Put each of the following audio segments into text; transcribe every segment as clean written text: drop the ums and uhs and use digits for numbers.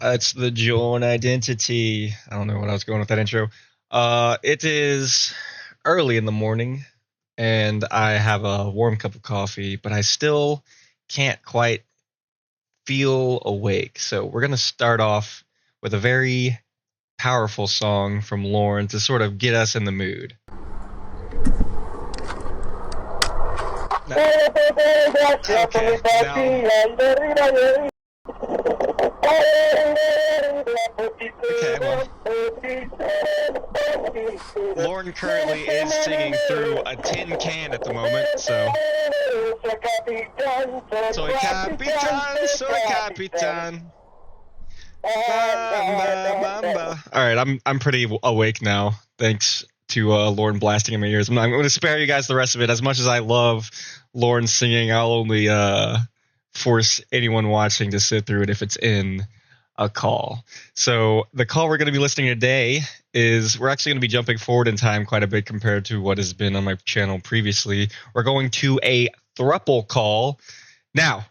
It's the Joan identity. I don't know what I was going with that intro. It is early in the morning, and I have a warm cup of coffee, but I still can't quite feel awake. So we're gonna start off with a very powerful song from Lorne to sort of get us in the mood. Okay, now. Okay, well, Lorne currently is singing through a tin can at the moment, so. Soy Capitan, Soy Capitan. Bamba, bamba. All right, I'm pretty awake now, thanks to Lorne blasting in my ears. I'm going to spare you guys the rest of it. As much as I love Lorne singing, I'll only force anyone watching to sit through it if it's in a call. So the call we're going to be listening today is, we're actually going to be jumping forward in time quite a bit compared to what has been on my channel previously. We're going to a thruple call. Now,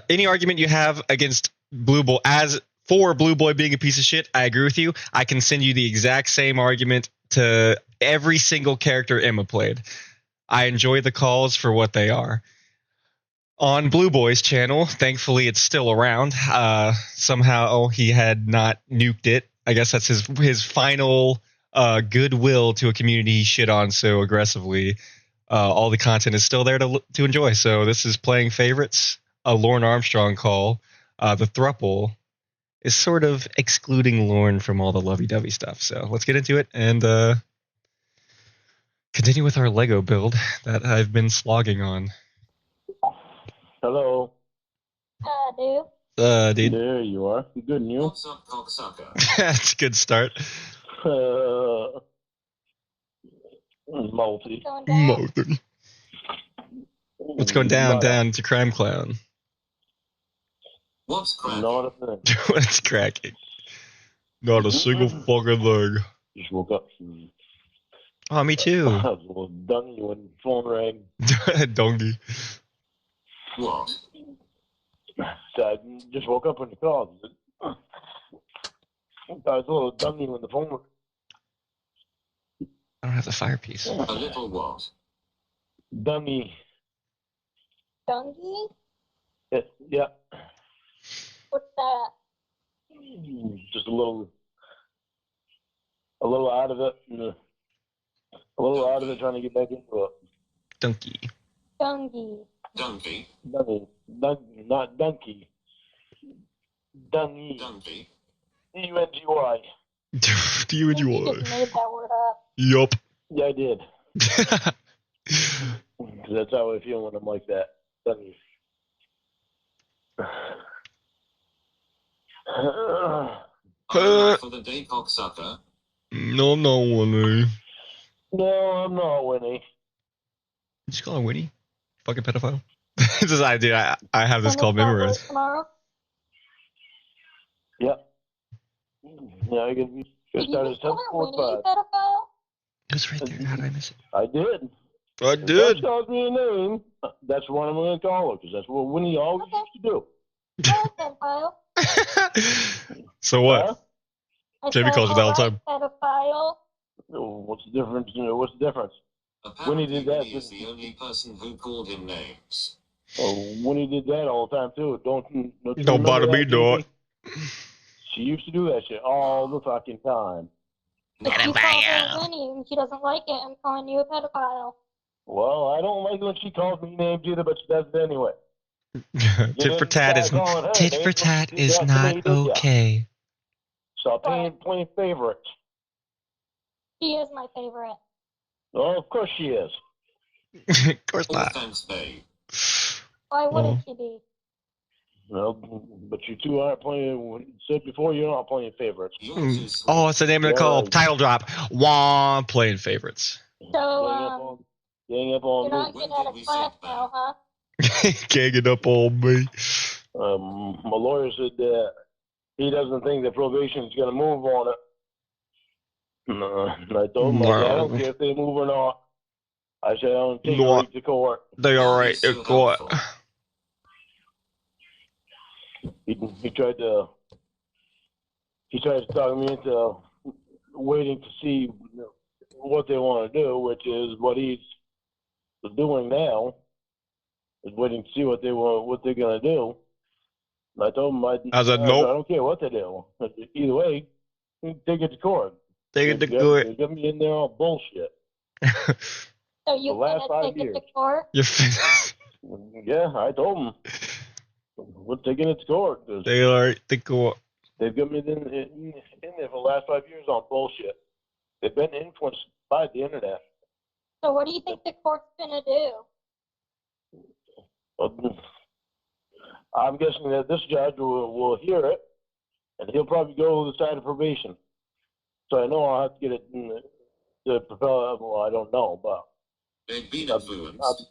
any argument you have against Blue Boy, as for Blue Boy being a piece of shit, I agree with you. I can send you the exact same argument to every single character Emma played. I enjoy the calls for what they are. On Blue Boy's channel, thankfully it's still around. Somehow he had not nuked it. I guess that's his final goodwill to a community he shit on so aggressively. All the content is still there to enjoy. So this is Playing Favorites, a Lorne Armstrong call. The thruple is sort of excluding Lorne from all the lovey-dovey stuff. So let's get into it and continue with our Lego build that I've been slogging on. Hello. Dude. Dude. There you are. Good news. What's up, cocksucker? That's a good start. Multi. What's going down? Down to Crime Clown. What's cracking? Not a thing. What's cracking? Not a single fucking thing. Just woke up. Oh, me too. I was a little dungy when the phone rang. Donkey. What? So I just woke up when you called. I was a little dungy when the phone rang. I don't have the fire piece. A little what? Dungy. Dungy? Yeah. What's that? Just a little out of it. A little out of it, trying to get back into it. Donkey. Dungy. Donkey? Dungy. Not donkey. Dungy. Donkey? D-U-N-G-Y. You and you You are. just made that word up. Yup. Yeah, I did. That's how I feel when I'm like that. Dungy. Are you for the day, cocksucker? No, I'm not Winnie. No, I'm not Winnie. Did you just call her Winnie? Fucking pedophile. This is idea. I have this called memorized. Tomorrow? Yep. Yeah, I can start at 7:45. Pedophile? It was right there. How did I miss it? I did. I If did. she calls me a name, that's what I'm going to call her, because that's what Winnie always used to do. Pedophile. So what? Huh? Jamie calls you that all the time. Pedophile. What's the difference? What's the difference? Apparently, Winnie did that. Winnie is the only person who called him names. Oh, Winnie did that all the time, too. Don't you Don't bother remember me, that, dog. Jamie? She used to do that shit all the fucking time. You call her Winnie and she doesn't like it. I'm calling you a pedophile. Well, I don't like when she calls me names either, but she does it anyway. Tit for tat is not okay. Stop playing favorites. She is my favorite. Oh, of course she is. Of course Oh, not. thanks, babe. Why wouldn't she be? No, but you two aren't playing. Said before, you're not playing favorites. You're too sweet. Oh, it's the name of the call. Yeah. Title drop. Wah, playing favorites. So, Gang up you're on not me. getting out of class now, huh? Ganging up on me. My lawyer said that he doesn't think that probation is going to move on it. And I told him, I don't care if they move or not. I said, I don't take it to court. They are right. So Court. helpful. he tried to talk me into waiting to see what they want to do, which is what he's doing now. Is waiting to see what they're gonna do. And I told him I Nope. don't care what they do. Either way, take it to court. Take it to court. They got me in there all bullshit. So you The last gonna 5 take it years. to court? You're finished. Yeah, I told them we're taking it to court. 'Cause They are the court. they've got me in there for the last 5 years on bullshit. They've been influenced by the internet. So what do you think the court's gonna do? I'm guessing that this judge will hear it, and he'll probably go to the side of probation. So I know I'll have to get it in the propel. Well, I don't know, but They've been influenced.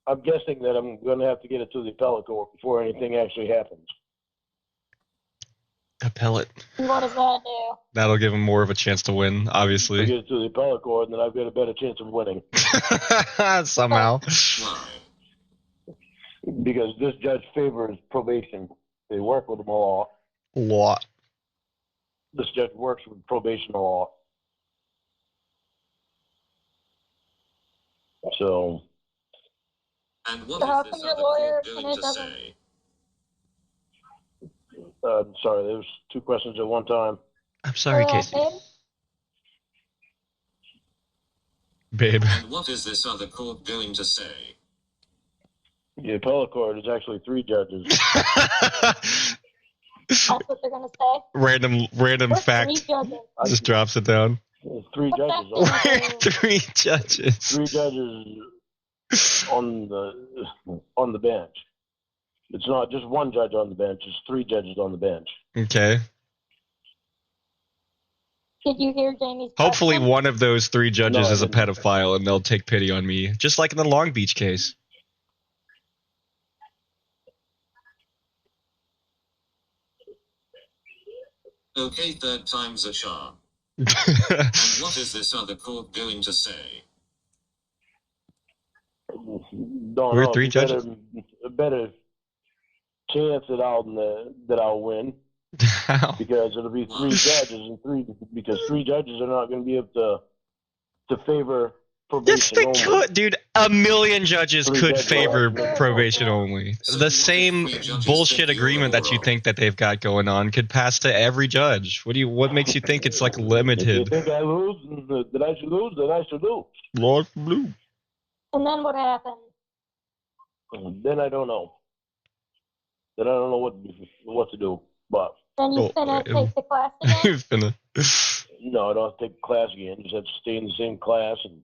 I'm guessing that I'm going to have to get it to the appellate court before anything actually happens. Appellate. And what does that do? That'll give him more of a chance to win, If I obviously. get it to the appellate court, then I've got a better chance of winning. Somehow. Why? Because this judge favors probation. They work with them a lot. Lot. This judge works with probation a lot. So, And what So how is come this your other lawyer court going to doesn't- say? sorry, there was 2 questions at one time. I'm sorry, Casey. Babe. And what is this other court going to say? The appellate court is actually 3 judges. That's what they're gonna say? random There's fact. 3 judges. Just drops it down. There's 3 What's judges. that? 3 judges. 3 judges on the bench. It's not just 1 judge on the bench. It's 3 judges on the bench. Okay. Did you hear Jamie's Hopefully question? one of those 3 judges No, I is a didn't. pedophile and they'll take pity on me. Just like in the Long Beach case. Okay, third time's a charm. And what is this other court going to say? Don't We're know. 3 judges? A better chance that I'll win How? because it'll be 3 judges and 3 judges are not going to be able to favor Yes, probation they only. could, dude. A million judges 3 could judges. favor probation only. So The what if same 3 judges bullshit think you're agreement that you wrong? think that they've got going on could pass to every judge. What makes you think it's like If you limited? think I lose, that I should lose, then I should lose. Lord Blue. And then what happened? Then I don't know. Then I don't know what to do. But Then you Oh, finna wait. take the class again? You're finna. no, I don't have to take class again. Just have to stay in the same class and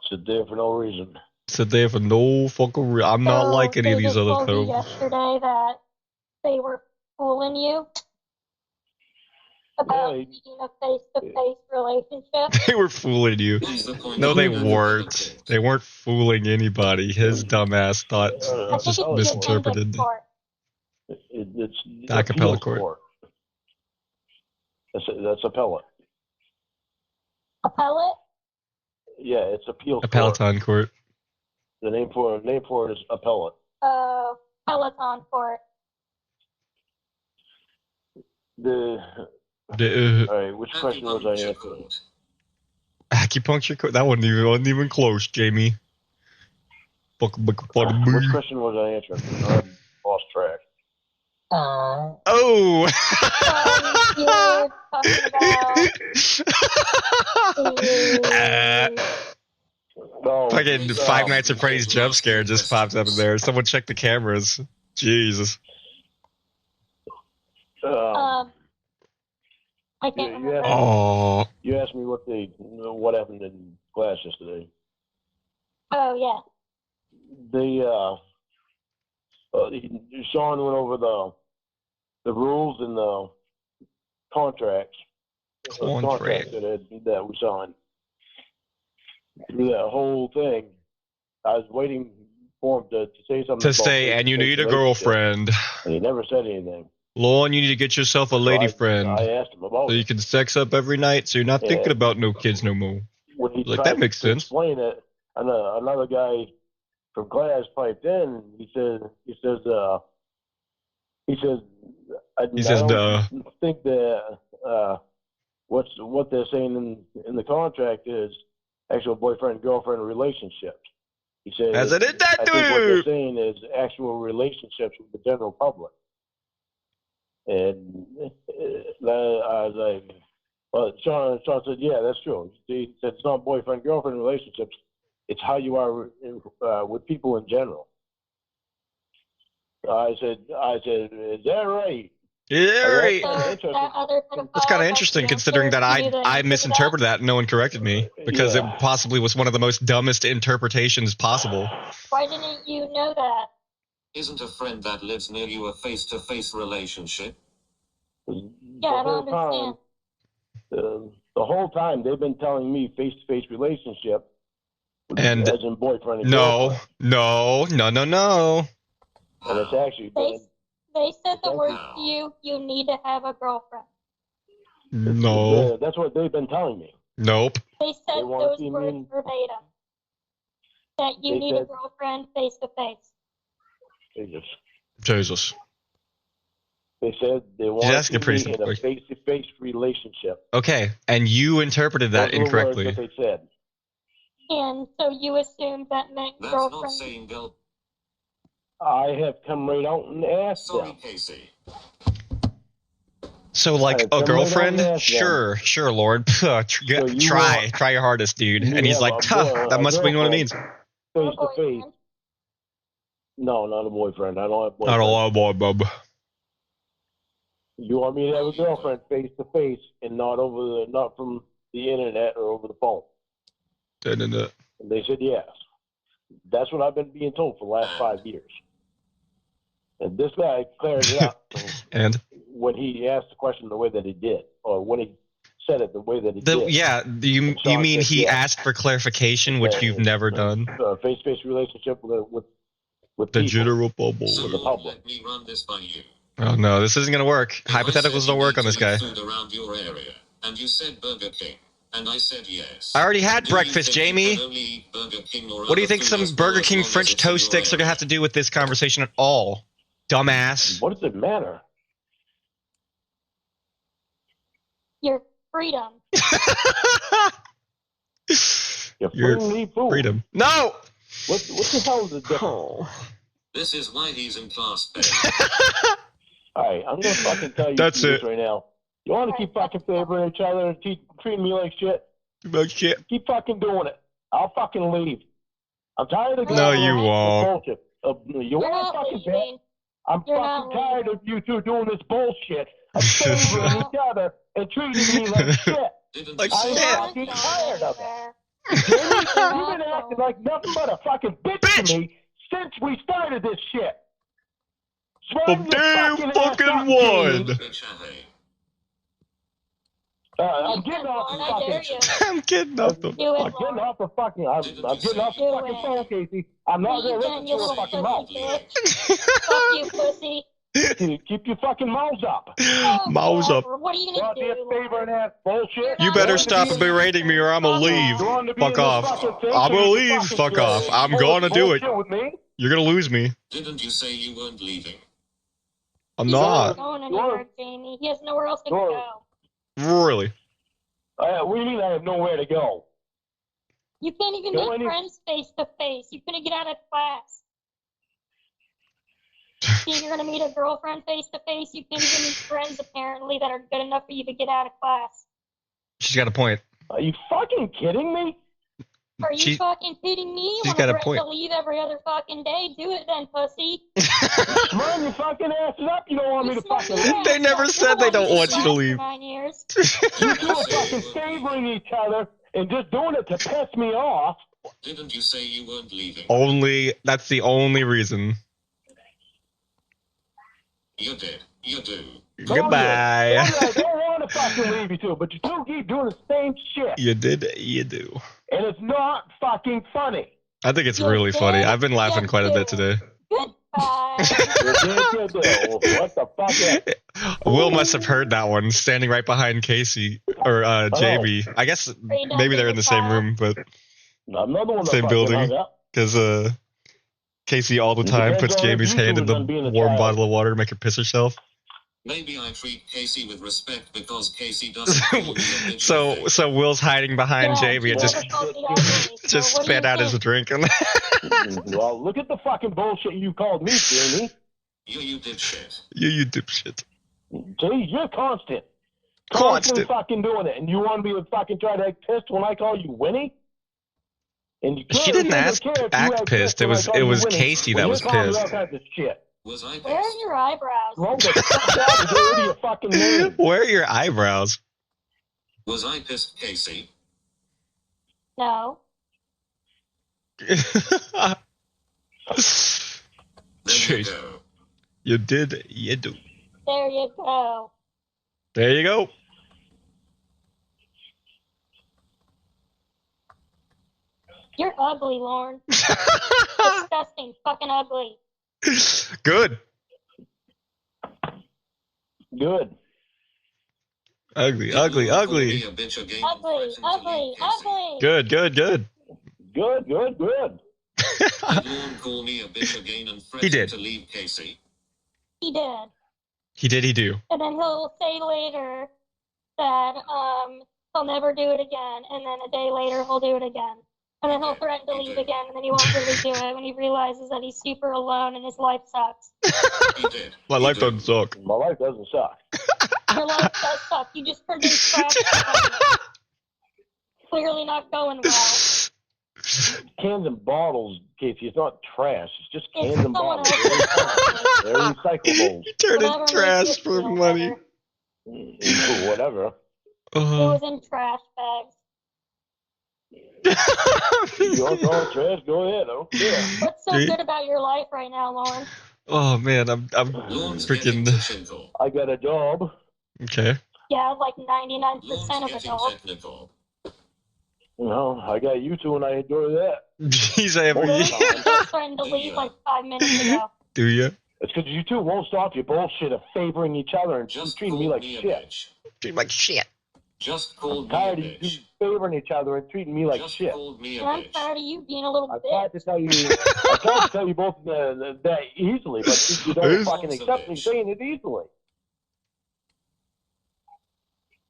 sit there for no reason. Sit there for no fucking reason. I'm not So like any of they these just other told you pedophiles. yesterday that they were fooling you about Yeah, being a face-to-face relationship. They were fooling you. What's the point No, of they going to the weren't. court? They weren't fooling anybody. His dumbass thought I It's think just it's appellate just in misinterpreted. the court. It's Back appeals appellate court. That's appellate. Appellate? Yeah, it's appeals A court. Peloton court. The name for it is appellate. Peloton court. All right, which question was I Acupuncture answering? court. Acupuncture court. That wasn't even close, Jamie. Which question was I answering? I lost track. Oh. You were talking about No, Fucking Five Nights at Freddy's jump scare just popped up in there. Someone check the cameras. Jesus. I can't You remember. Oh. You asked me what happened in class yesterday. Oh, yeah. Sean went over the rules and the contracts. Contract. That we signed. Through that whole thing, I was waiting for him to say something. To about say, and you need a relationship, girlfriend. and he never said anything. Lorne, you need to get yourself a lady friend. I asked him about So you it. can sex up every night so you're not thinking about no kids no more. When he Like, tried that makes to sense. explain it, and another guy from class piped in. He says, He says, I says, don't think that what they're saying in the contract is actual boyfriend-girlfriend relationships. He said, As it is that I think what they're dude. saying is actual relationships with the general public. And I was like, well, Sean said, yeah, that's true. He said it's not boyfriend-girlfriend relationships. It's how you are with people in general. I said, is that right? Yeah, right. So that other pedophile That's kind of got interesting the considering answer, that you knew the I answer to misinterpreted that and no one corrected me because Yeah. it possibly was one of the most dumbest interpretations possible. that? Why didn't you know that? Isn't a friend that lives near you a face-to-face relationship? Yeah, I don't understand. The whole time they've been telling me face-to-face relationship, And as in boyfriend and girlfriend. no. And it's actually been, They said the Thank words to you need to have a girlfriend. No. that's what they've been telling me. Nope. They said They wanna those see me words in- verbatim. That you They need a said- girlfriend face to face. Jesus. They said they want asking to a pretty see me in simple a face-to-face relationship. Okay, and you interpreted that Those were the words incorrectly. that they said. And so you assumed that meant That's not girlfriend. saying girl. I have come right out and asked Sorry, them. Casey. So, like, Alright, a come right girlfriend? on and ask them. Sure, Lord. Try your hardest, dude. You And he's have like, that must be what it means. Face-to-face. No, not a boyfriend. I don't have a I boyfriend. don't know, boy, bub. You want me to have a girlfriend face-to-face and not from the internet or over the phone? And they said yes. That's what I've been being told for the last 5 years. And this guy cleared it up And when he asked the question the way that he did, or when he said it the way that he did. yeah, you Sean mean said he yes. asked for clarification, which you've never done? Face-to-face relationship with The people. general bubble. So the public. let me run this by you. Oh no, this isn't gonna work. If I Hypotheticals said don't you work need on this to guy. eat food around your area, and you said Burger King, and I said yes. I already had Do you breakfast, think you Jamie. can only eat Burger King or What do you other think food some as Burger well as King long as French it's in toast your sticks are gonna area? have to do with this conversation at all? Dumbass. What does it matter? Your freedom. You're Your free to eat food. freedom. No! What the hell is the difference? This is why he's in class bed. All right, I'm gonna fucking tell you That's this it. right now. You want to keep fucking favoring each other and treating me like shit? Fuck shit. Keep fucking doing it. I'll fucking leave. I'm tired of No, going you around won't. with bullshit. You You're want not fucking bet? leaving. I'm You're fucking not tired leaving. of you two doing this bullshit of favoring No. each other and treating me like shit. Didn't Like you I'm shit. say fucking You're not tired of it. anywhere. Jamie, You're you've been not acting going. like nothing but a fucking bitch Bitch! to me since we started this shit. From Swing your day fucking fucking ass up, Jamie. one. bitch, hey. I'm You getting can, off Lorne, the I dare fucking. you. I'm getting off the. Do it, I'm getting Lorne. off the fucking. I'm getting off the Do fucking it. phone, Casey. I'm not Leave gonna then, listen you to a little fucking pussy mouth. bitch. Fuck you, pussy. Keep your fucking mouths up. Oh, Mouse up. whatever. What are you gonna Goddamn do, favoring Lorne? ass bullshit. You You're better not stop leaving. berating me or I'm gonna Fuck leave. off. You want to be Fuck in this off. fucking thing? I'm so gonna you leave. can Fuck fucking off. I'm gonna do it. bullshit with me. You're gonna lose me. Didn't you say you weren't leaving? I'm He's not. not going anywhere, Jamie. He has nowhere else to go. Really. What do you mean I have nowhere to go? You can't even Go make any- friends face to face. You couldn't get out of class. If you're gonna meet a girlfriend face to face, you can't even meet friends apparently that are good enough for you to get out of class. She's got a point. Are you fucking kidding me? Are you She's- fucking kidding me? You she's want got a to point. to leave every other fucking day? Do it then, pussy. Run your fucking asses up. You don't want me to Smart fucking your leave. ass They never up. said You're they the don't one want who's you to last for leave. 9 years. You two are fucking favoring each other and just doing it to piss me off. Didn't you say you weren't leaving? That's the only reason. You did. You do. Goodbye. I don't want to fucking leave you two, but you two keep doing the same shit. You did. You do. And it's not fucking funny. I think it's You really funny. did, I've been laughing you quite a bit do. today. Goodbye. You do. What the fuck is Will must have heard that one, standing right behind Casey or Jamie. I guess maybe they're in the same room, but I'm not the one that Same fucking building. hung up. because Casey all the time Depends puts on if Jamie's you hand two in was the on being a warm child. bottle of water to make her piss herself. Maybe I treat Casey with respect because Casey doesn't call me a bitch. I so think. so Will's hiding behind Yeah, Jamie and she just never called me ugly. just so what do spit you out his think? drink. Well, look at the fucking bullshit you called me, Jamie. You did shit. you dipshit. See, you're constant. Constant. Fucking doing it. And you want me to fucking try to act pissed when I call you Winnie? And you She didn't care act if you act pissed. It when I was call you Winnie, Casey when that you're was calling me pissed. all kinds of shit. Was I Where are pissed? your eyebrows? Roll the fuck out and get rid of your fucking name. Where are your eyebrows? Was I pissed, Casey? No. There you Jeez. go. You did. You do. There you go. There you go. You're ugly, Lorne. Disgusting. Fucking ugly. Good. Good. Ugly. Did Ugly. Lorne call Ugly. me a bitch again and Ugly. threaten to Ugly. leave Casey? Ugly. Good. Good. Good. Good. Did Lorne call me a bitch again and threaten did. to leave Casey? He did. He did. He do. And then he'll say later that he'll never do it again. And then a day later he'll do it again. And then he'll threaten to leave again, and then he won't really do it when he realizes that he's super alone and his life sucks. He did. My He life did. doesn't suck. My life doesn't suck. Your life does suck. You just produce trash. Clearly not going well. Cans and bottles, Casey, it's not trash. It's just It's cans and someone bottles. else's. They're recyclables. You turned Whatever in trash makes you for feel money. better. Whatever. It was in trash bags. You want to call it trash? Go ahead. I don't care. What's so Dude. good about your life right now, Lauren? Oh man, I'm Lorne's getting freaking technical. I got a job. okay. Yeah, like 99% Lorne's of getting adults. technical. You know, I got you two, and I enjoy that. He's every. Literally just threatened to leave like 5 minutes ago. Do you? It's because you two won't stop your bullshit of favoring each other and Just treating called me like me a shit. bitch. Dude, like shit. Just called I'm me a tired of you bitch. two favoring each other and treating me like Just shit. called me a And I'm bitch. tired of you being a little I bitch. tried to tell you. I tried to tell you both that easily, but you don't Who's- fucking accept me saying it easily.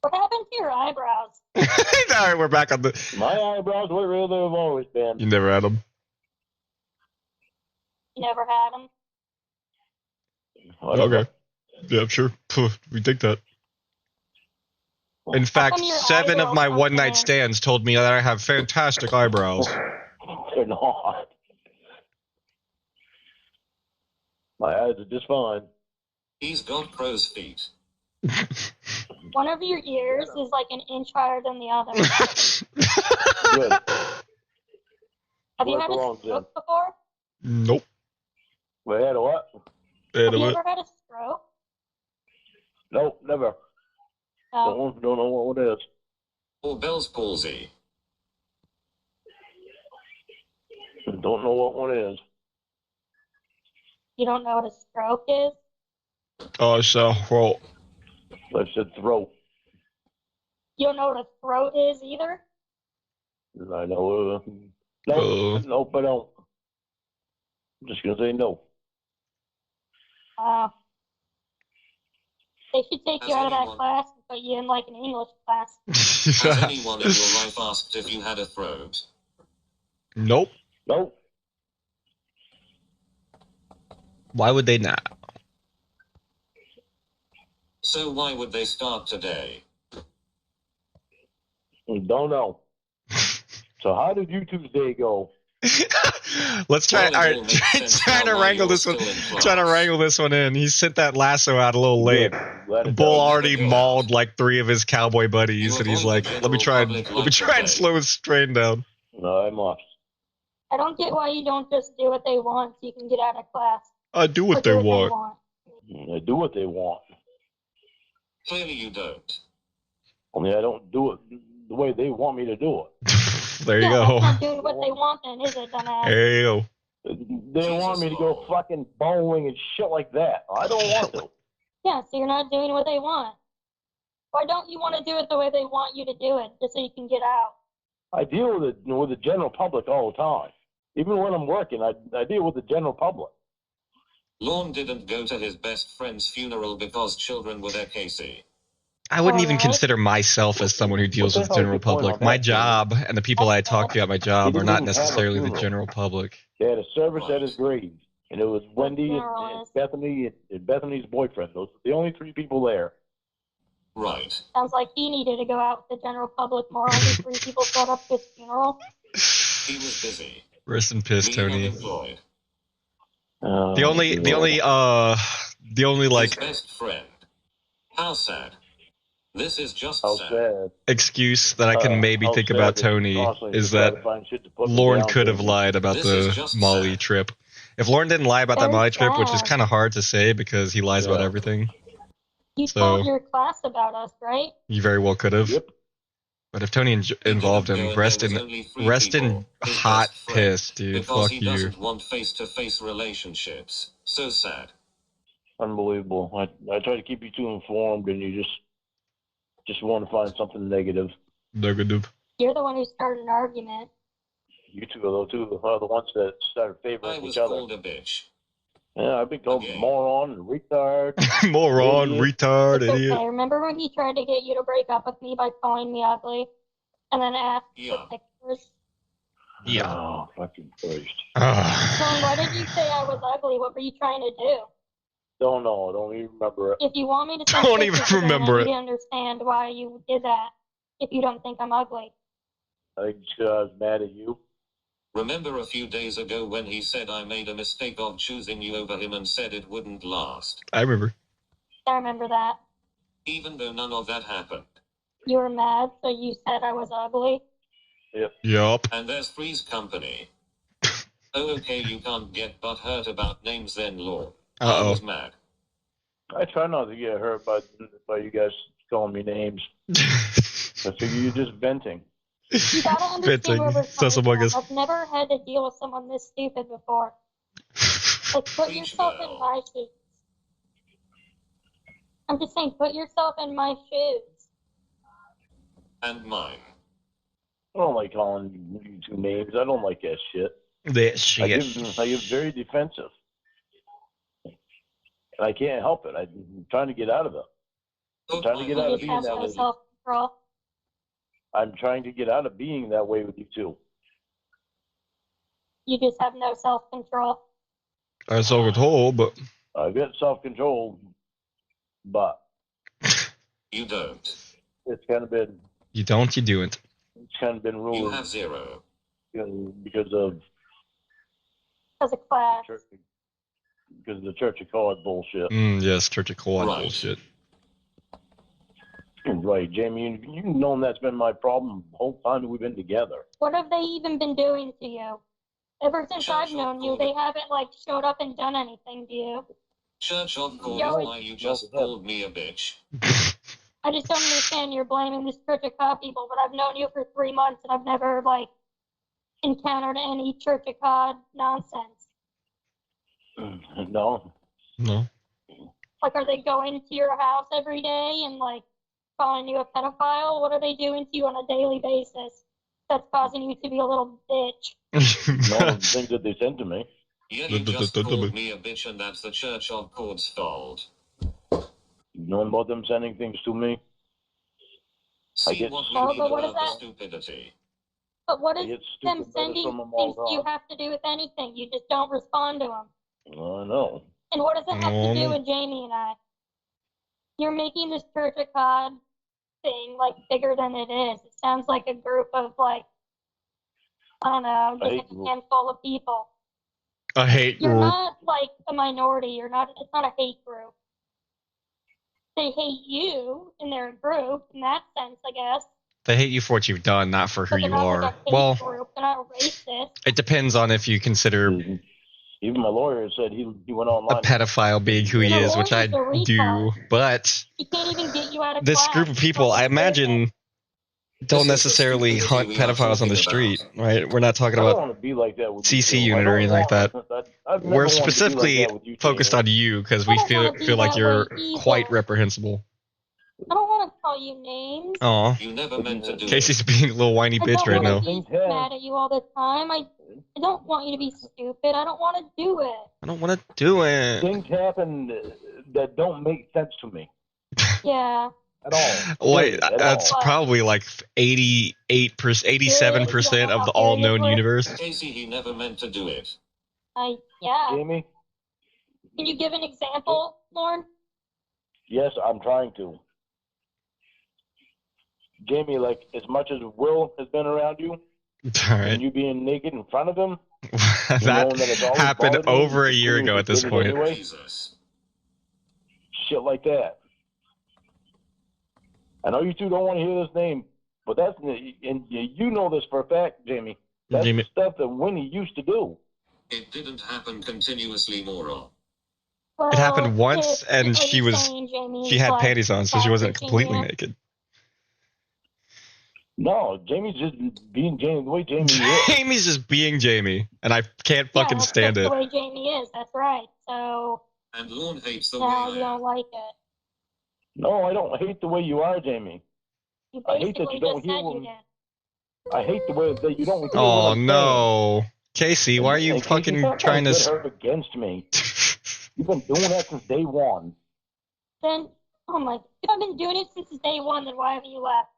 What happened to your eyebrows? All right, we're back on the. My eyebrows were where they've always been. You never had them. You never had them. Whatever. Okay. Yeah, sure. Phew, we think that. In fact, come your 7 of eyebrows my don't one night plan? stands told me that I have fantastic eyebrows. They're not. My eyes are just fine. He's got crow's feet. One of your ears is like an inch higher than the other. Good. Have you Work had a along, stroke before? Nope. We had a what? Have you ever had a stroke? Nope, never. No. Don't know what it is. Or Bell's palsy. Don't know what one is. You don't know what a stroke is? Oh, so, well, I said throat. You don't know what a throat is either? I know. Nope, nope, I don't. I'm just gonna say no. They should take you Has out of that anyone- class and put you in like an English class. Has anyone in your life asked if you had a throat? Nope. Nope. Why would they not? So why would they start today? Don't know. So how did you two's day go? Let's try. Well, All it right, all makes sense trying to now why wrangle you're this one. still in class. Trying to wrangle this one in. He sent that lasso out a little late. Glad it Bull does. already mauled like 3 of his cowboy buddies, You and he's avoid like, the "Let me general try and public let me like try and the slow his strain down." No, I'm off. I don't get why you don't just do what they want so you can get out of class. I do Or what they do want. They do what they want. Clearly you don't. I mean, I don't do it the way they want me to do it. There you Yeah, go. that's not doing what they want then, is it, dumbass? There you go. They want me to go fucking bowling and shit like that. I don't want to. Yeah, so you're not doing what they want. Why don't you want to do it the way they want you to do it, just so you can get out? I deal with the general public all the time. Even when I'm working, I deal with the general public. Lorne didn't go to his best friend's funeral because children were there, Casey. I wouldn't even Alright. consider myself as someone who deals the with the hell is general your point public. on My that, job and the people I talk to at my job He are not didn't have a necessarily the funeral. general public. They had a service at Right. his grave, and it was Wendy funeral and is. Bethany and Bethany's boyfriend. Those were the only 3 people there. Right. Sounds like he needed to go out with the general public more. Only 3 people showed up to his funeral. He was busy. Rest in peace, Being Tony. unemployed. The only His like best friend. How sad. This is just How sad. sad. excuse that I can maybe How think sad about that Tony constantly is try that to find shit to put me Lorne down could to. have lied about This is the just Molly sad. trip. If Lorne didn't lie about that Very Molly trip, which is sad. kind of hard to say because he lies about Yeah. everything, You So- told your class about us, right? you very well could have. Yep. But if Tony He involved didn't go him, and rest there in was only 3 rest in people, his hot best friend, piss, dude. because Fuck he you. doesn't want face-to-face relationships. So sad. Unbelievable. I try to keep you 2 informed, and you just want to find something negative. Negative. You're the one who started an argument. You 2 are the ones that started I favoring was each other. called a bitch. Yeah, I've been called Okay. moron and retard. Moron, Idiot. retard, It's idiot. okay. Remember when he tried to get you to break up with me by calling me ugly? And then asked Yeah. for pictures? Yeah. Oh, fucking Christ. John, why did you say I was ugly? What were you trying to do? Don't know. I don't even remember it. If you want me to send Don't even pictures again, remember I it. need to understand why you did that if you don't think I'm ugly. I think it's 'cause I was mad at you. Remember a few days ago when he said I made a mistake of choosing you over him and said it wouldn't last? I remember. I remember that. Even though none of that happened. You were mad, so you said I was ugly. Yup. And there's Three's Company. Oh, okay, you can't get butthurt about names then, Lord. I Uh-oh. was mad. I try not to get hurt by you guys calling me names. I figure you're just venting. You gotta understand Venting. where we're coming Sesselbuggers. from. I've never had to deal with someone this stupid before. Like, put Preach, yourself girl. in my shoes. I'm just saying, put yourself in my shoes. And mine. I don't like calling you 2 names. I don't like that shit. That I shit. get very defensive. And I can't help it. I'm trying to get out of it. Put trying to my get You out of just being have that no way. self-control. I'm trying to get out of being that way with you 2. You just have no self-control. I saw it whole, but I've got self-control, but You don't. it's kind of been you don't, you do it. You ruined have 0. because of As a class. the Church of God bullshit. Yes, Church of Quad Right. bullshit. Right, Jamie, you've known that's been my problem the whole time that we've been together. What have they even been doing to you? Ever since I've known you, they haven't, like, showed up and done anything to you. Church of God Yo, is why you just called me a bitch. I just don't understand you're blaming this Church of God people, but I've known you for 3 months and I've never, like, encountered any Church of God nonsense. No, No. Like, are they going to your house every day and, like, calling you a pedophile? What are they doing to you on a daily basis that's causing you to be a little bitch? no, the things that they sent to me. Yeah, you just called me a bitch and that's the Church of God's fault. You know about them sending things to me? See get what we No, mean but what about is the that? stupidity. But what I is get them stupid letters sending from them all things the you time. have to do with anything? You just don't respond to them. I know. And what does it have to do No. with Jamie and I? You're making this Church of God thing, like, bigger than it is. It sounds like a group of, like, I don't know, I hate just a groups. handful of people. I hate You're group. not, like, a minority. It's not a hate group. They hate you, and they're a group, in that sense, I guess. They hate you for what you've done, not for who But they're you not are. like a hate Well, group. They're not racist. it depends on if you consider Even my lawyer said he went a online. pedophile being who he The is, which I lawyer's a do. retard. But He can't even get you out of this class. group of people, I imagine, This don't is the necessarily stupidity hunt we are pedophiles on talking the street, about. right? We're not talking I don't about want to be like that with CC you. unit or anything like that. I've never We're wanted to be like specifically that with you, focused Jamie. on you because I we don't feel wanna be like that you're way either. quite reprehensible. I don't want to call call you names. Aw. You never meant to do Casey's being a little whiny I bitch don't right want now. to be mad at you all the time. I don't want you to be stupid. I don't want to do it. I don't want to do it. Things happen that don't make sense to me Yeah. at all. Wait, At that's all. probably like 88%, 87% of the all known universe. it. Casey, he never meant to do it. Yeah. Jamie? Can you give an example, Lorne? Yes, I'm trying to. Jamie, like, as much as Will has been around you, All right. and you being naked in front of him, knowing that it's That always happened bothered me, over a you year ago continuously at this did it point. anyway. Jesus. Shit like that. I know you two don't want to hear this name, but that's, and you know this for a fact, Jamie. That's Jamie. the stuff that Winnie used to do. It didn't happen continuously, moron. Well, It happened once, and are she you was saying Jamie's she had like panties on, so she wasn't catfishing completely you? naked. No, Jamie's just being Jamie the way Jamie is. Jamie's just being Jamie, and I can't fucking that's stand just it. the way Jamie is. That's right. So And Lorne hates the now way you I am. don't like it. No, I don't hate the way you are, Jamie. You I hate that basically you don't just hear said you when- did. I hate the way that you don't hear Oh what I'm saying. no, Casey, why are you And Casey, fucking stop trying to? get her against me? You've been doing that since day one. Then, oh my, if I've been doing it since day one, then why haven't you left?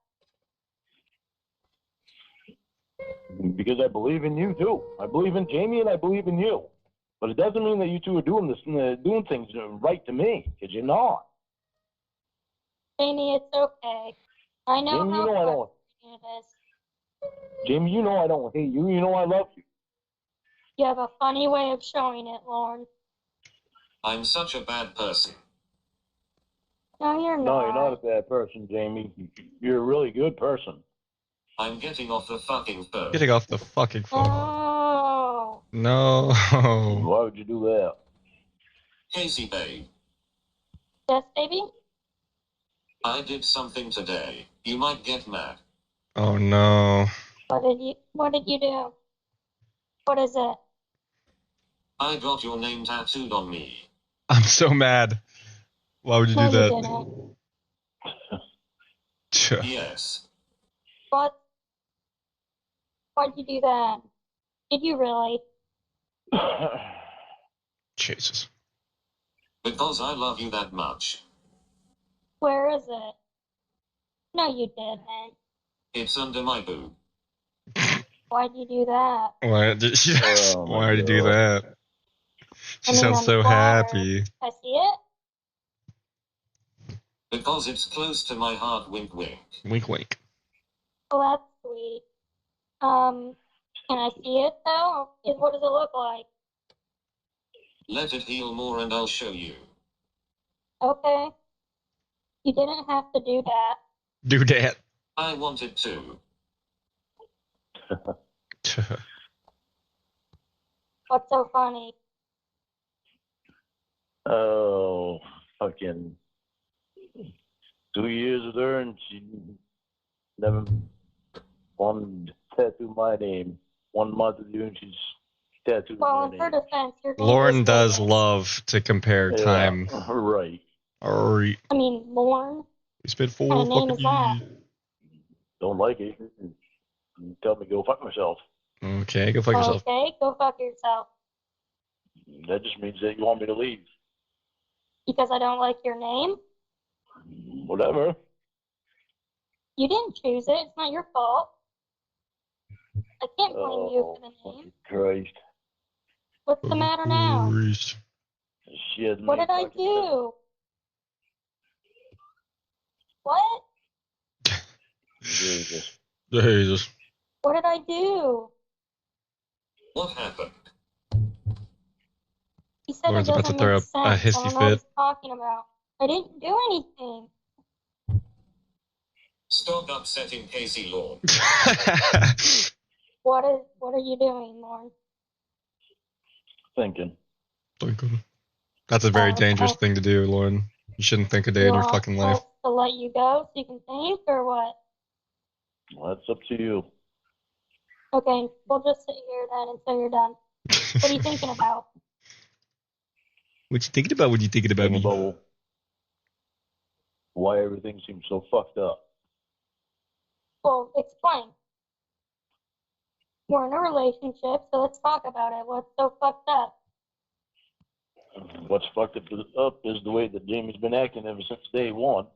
Because I believe in you too. I believe in Jamie and I believe in you. But it doesn't mean that you two are doing this, doing things right to me, because you're not. Jamie, it's okay. I know Jamie, how you know I don't. frustrating it is. Jamie, you know I don't hate you. You know I love you. You have a funny way of showing it, Lorne. I'm such a bad person. No, you're not. No, you're not a bad person, Jamie. You're a really good person. I'm getting off the fucking phone. Getting off the fucking phone. Oh. No. Why would you do that? Casey, babe. Yes, baby? I did something today. You might get mad. Oh no. What did you do? What is it? I got your name tattooed on me. I'm so mad. Why would you No, do you that? didn't. Yes. What? Why'd you do that? Did you really? Jesus. Because I love you that much. Where is it? No, you didn't. It's under my boob. Why'd you do that? Why did she? Oh, my Why did you do God. that? She I mean, sounds I'm so flattered. happy. I see it? Because it's close to my heart, wink wink. Wink, wink. Well, that's sweet. Can I see it though? What does it look like? Let it heal more and I'll show you. Okay. You didn't have to do that. Do that. I wanted to. What's so funny? Oh, fucking 2 years with her, and she never wanted to tattoo my name. 1 month with you, and she's tattooed Well, my in her name. defense, your name Lauren is does Lewis. love to compare time. Yeah, right. Alright. I mean, Lorne. We spent What 4 kind of name fucking is that? years. Don't like it. Tell me to go fuck myself. Okay, go fuck yourself. Okay, go fuck yourself. That just means that you want me to leave. Because I don't like your name? Whatever. You didn't choose it. It's not your fault. I can't blame you for the name. Christ. What's the matter now? Christ. Shit, What did I do? What? Jesus. Jesus. What did I do? What happened? He said Lauren's it about to doesn't throw make a sense. I hissy don't know what fit. he's talking about. I didn't do anything. Stop upsetting Casey Lorne. What are you doing, Lauren? Thinking. That's a very Oh, dangerous okay. thing to do, Lauren. You shouldn't think a day You in your want fucking life. us to let you go so you can think, or what? Well, that's up to you. Okay, we'll just sit here then until you're done. What are you thinking about? What you thinking about when you thinking about Thinking me? about why everything seems so fucked up. Well, explain. We're in a relationship, so let's talk about it. What's so fucked up? What's fucked up is the way that Jamie's been acting ever since day one.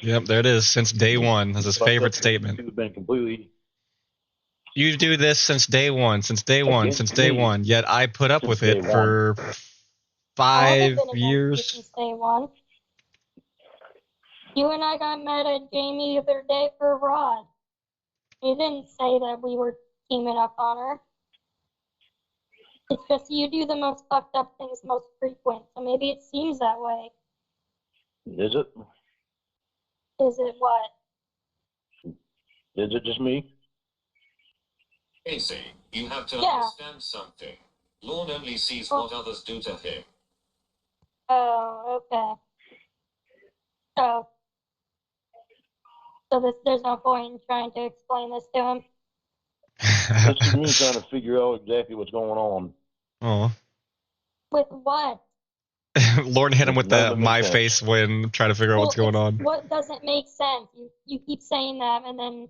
Yep, there it is. Since day one. That's his favorite statement. He's been completely You do this since day one, since day one, against since day me one. Yet I put up since with day it one. for I haven't 5 been against you years. since day one. You and I got mad at Jamie the other day for Rod. You didn't say that we were teaming up on her. It's just you do the most fucked up things most frequent, so maybe it seems that way. Is it? Is it what? Is it just me? Casey, you have to Yeah. understand something. Lorne only sees what others do to him. Oh, okay. So there's no point in trying to explain this to him. This is me trying to figure out exactly what's going on. Oh. With what? Lorne hit him with None of the it my makes face when trying to figure out what's going on. What doesn't make sense? You keep saying that, and then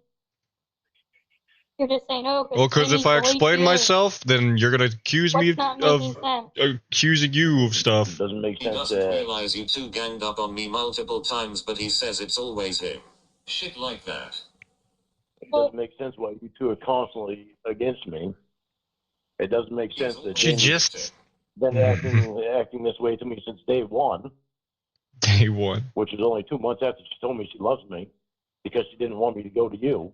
you're just saying, oh, Well, because if I explain myself, then you're gonna accuse me What's not making of sense? accusing you of It stuff. doesn't make He sense doesn't that realize you two ganged up on me multiple times, but he says it's always him. Shit like that. it doesn't make sense why you two are constantly against me. It doesn't make sense that She Jamie's just been acting this way to me since day one, day one. which is only 2 months after she told me she loves me because she didn't want me to go to you.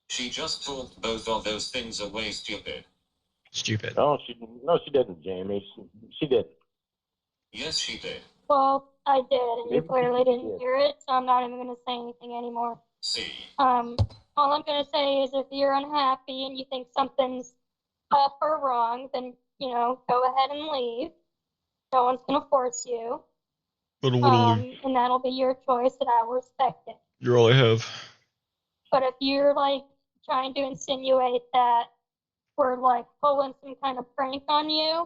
She just talked both of those things away, stupid. Stupid. No, she didn't, Jamie. She didn't. Yes, she did. Well, I did, and you Maybe clearly she didn't did. hear it, so I'm not even going to say anything anymore. See. All I'm going to say is if you're unhappy and you think something's up or wrong, then, go ahead and leave. No one's going to force you. And that'll be your choice, and I will respect it. You're all I have. But if you're, trying to insinuate that we're, pulling some kind of prank on you,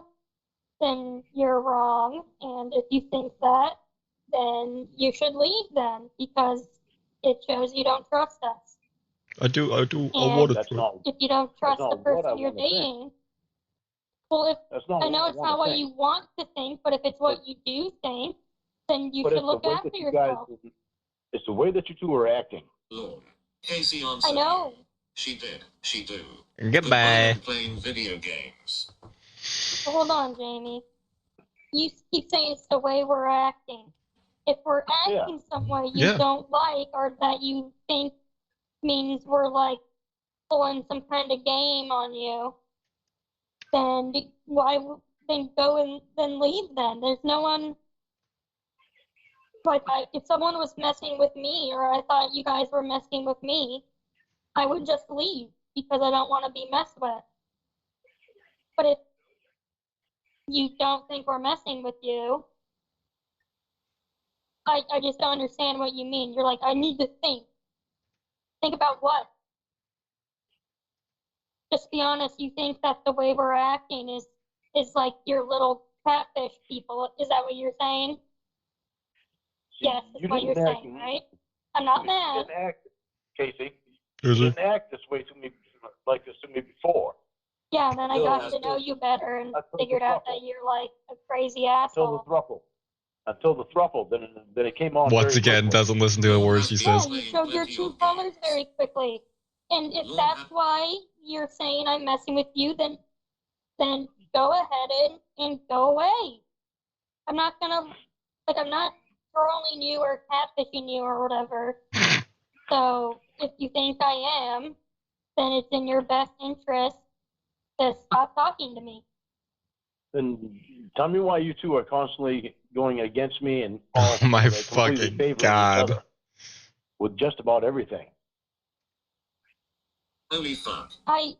then you're wrong. And if you think that, then you should leave then, because it shows you don't trust us. I do. I And want That's to. not. if you don't trust not the what I person you're wanna think. dating, well, That's not. I know what it's I wanna not what think. you want to think, but if it's what you do think, then you But should it's look the way after that you guys. yourself. It's the way that you two are acting. Lorne. Casey answered I know. you. She did. She do. Goodbye. I'm playing video games. Hold on, Jamie. You keep saying it's the way we're acting. If we're acting some way you don't like, or that you think means we're pulling some kind of game on you, then then go and then leave then. There's no one, if someone was messing with me, or I thought you guys were messing with me, I would just leave because I don't want to be messed with. But if you don't think we're messing with you, I just don't understand what you mean. You're like, I need to think. Think about what? Just be honest, you think that the way we're acting is like your little catfish people. Is that what you're saying? Yes, that's what you're saying, right? I'm not mad. You didn't act, Casey. Is You it? didn't act this way to me, like this to me before. Yeah, and then I No, got that's to know good. you better and That's figured out that you're like a crazy asshole. Until the thruple, then it came on. Once very again, quickly. doesn't listen to the words he Yeah, says. you showed your true colors very quickly. And if that's why you're saying I'm messing with you, then go ahead and go away. I'm not gonna, I'm not trolling you or catfishing you or whatever. So if you think I am, then it's in your best interest to stop talking to me. Then tell me why you two are constantly going against me and Oh my completely fucking favoring God. each other with just about everything. Holy fuck. I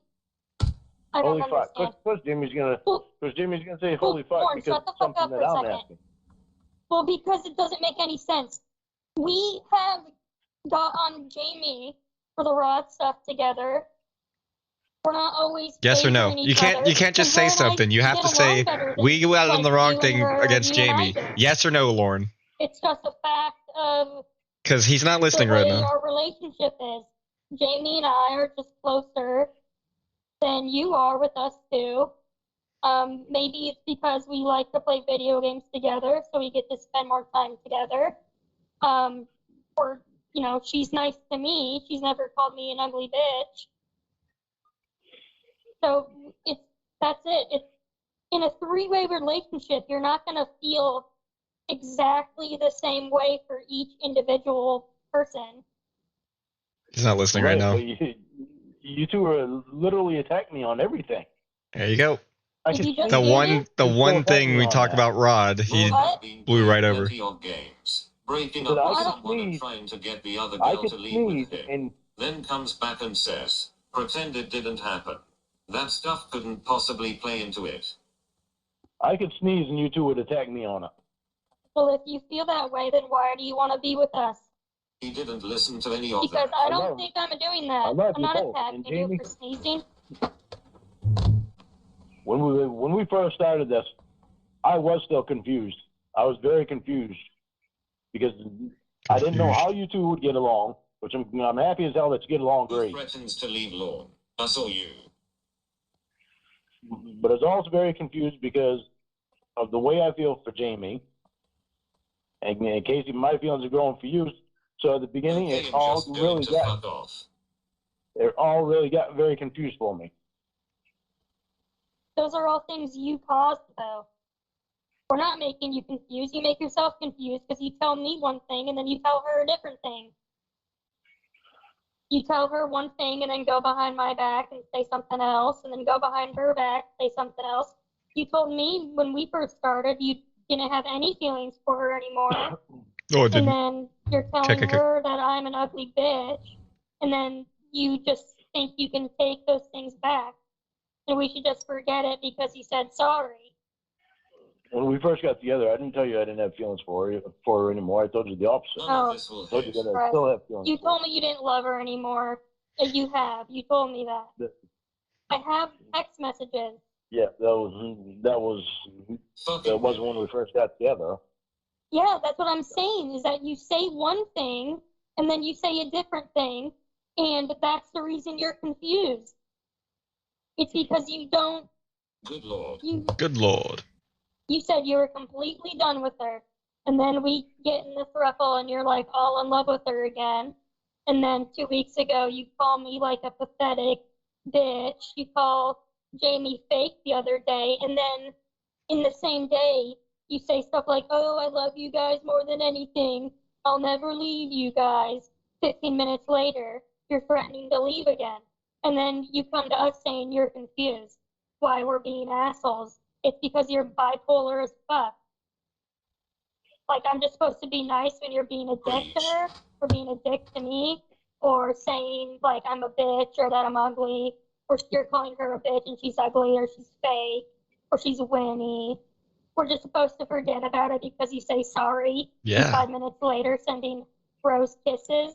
don't Holy fuck! understand. Because Jimmy's gonna say holy fuck Lorne, because shut the it's fuck something up that for a I'm second. asking. Well, because it doesn't make any sense. We have got on Jamie for the Rod stuff together. We're not always Yes or no? favoring You each can't. other. You can't just And say her and I something. You have get to say along better than, we go out on the wrong you thing and her, or against you and I Jamie. do. Yes or no, Lorne? It's just a fact of Because he's not the listening way right now. our relationship is. Jamie and I are just closer than you are with us two. Maybe it's because we like to play video games together, so we get to spend more time together. Or, you know, she's nice to me. She's never called me an ugly bitch. So that's it. It's in a three-way relationship, you're not going to feel exactly the same way for each individual person. He's not listening right now. But you two are literally attacking me on everything. There you go. I Did can you just see The do one, it? the You're one still thing attacking we on talk that. about Rod, he Lord has been blew right playing over. plenty of games, breaking But up I with could someone and sneeze. trying to get the other I girl could to leave sneeze with him. and Then comes back and says, pretend it didn't happen. That stuff couldn't possibly play into it. I could sneeze and you two would attack me on it. Well, if you feel that way, then why do you want to be with us? He didn't listen to any of Because that. I don't think I'm doing that. I love I'm you not both. attacking And you Jamie, for sneezing. when we first started this, I was still confused. I was very confused because I didn't know how you two would get along, which I'm happy as hell that you get along Who great. threatens to leave Lorne? Us or you? But I was also very confused because of the way I feel for Jamie. And Casey, my feelings are growing for you. So at the beginning, Okay, it I'm all just going really to got fuck off. very confused for me. Those are all things you caused, though. We're not making you confused. You make yourself confused because you tell me one thing and then you tell her a different thing. You tell her one thing and then go behind my back and say something else, and then go behind her back and say something else. You told me when we first started you didn't have any feelings for her anymore. Oh, I And didn't. then you're telling Okay. her that I'm an ugly bitch, and then you just think you can take those things back. And we should just forget it because you said sorry. When we first got together, I didn't tell you I didn't have feelings for her anymore. I told you the opposite. None Oh. of this will I told you hit. that I Right. still have feelings You for told me you didn't love her anymore. You have. You told me that. her. I have text messages. Yeah, that wasn't when we first got together. Yeah, that's what I'm saying, is that you say one thing and then you say a different thing, and that's the reason you're confused. It's because you don't. Good Lord. Good Lord. You said you were completely done with her, and then we get in the throuple and you're like all in love with her again. And then 2 weeks ago you call me like a pathetic bitch. You call Jamie fake the other day, and then in the same day you say stuff like, oh, I love you guys more than anything. I'll never leave you guys. 15 minutes later, you're threatening to leave again. And then you come to us saying you're confused why we're being assholes. It's because you're bipolar as fuck. Like, I'm just supposed to be nice when you're being a dick to her, or being a dick to me, or saying, like, I'm a bitch, or that I'm ugly, or you're calling her a bitch and she's ugly, or she's fake, or she's Winnie. We're just supposed to forget about it because you say sorry. Yeah. And 5 minutes later, sending rose kisses.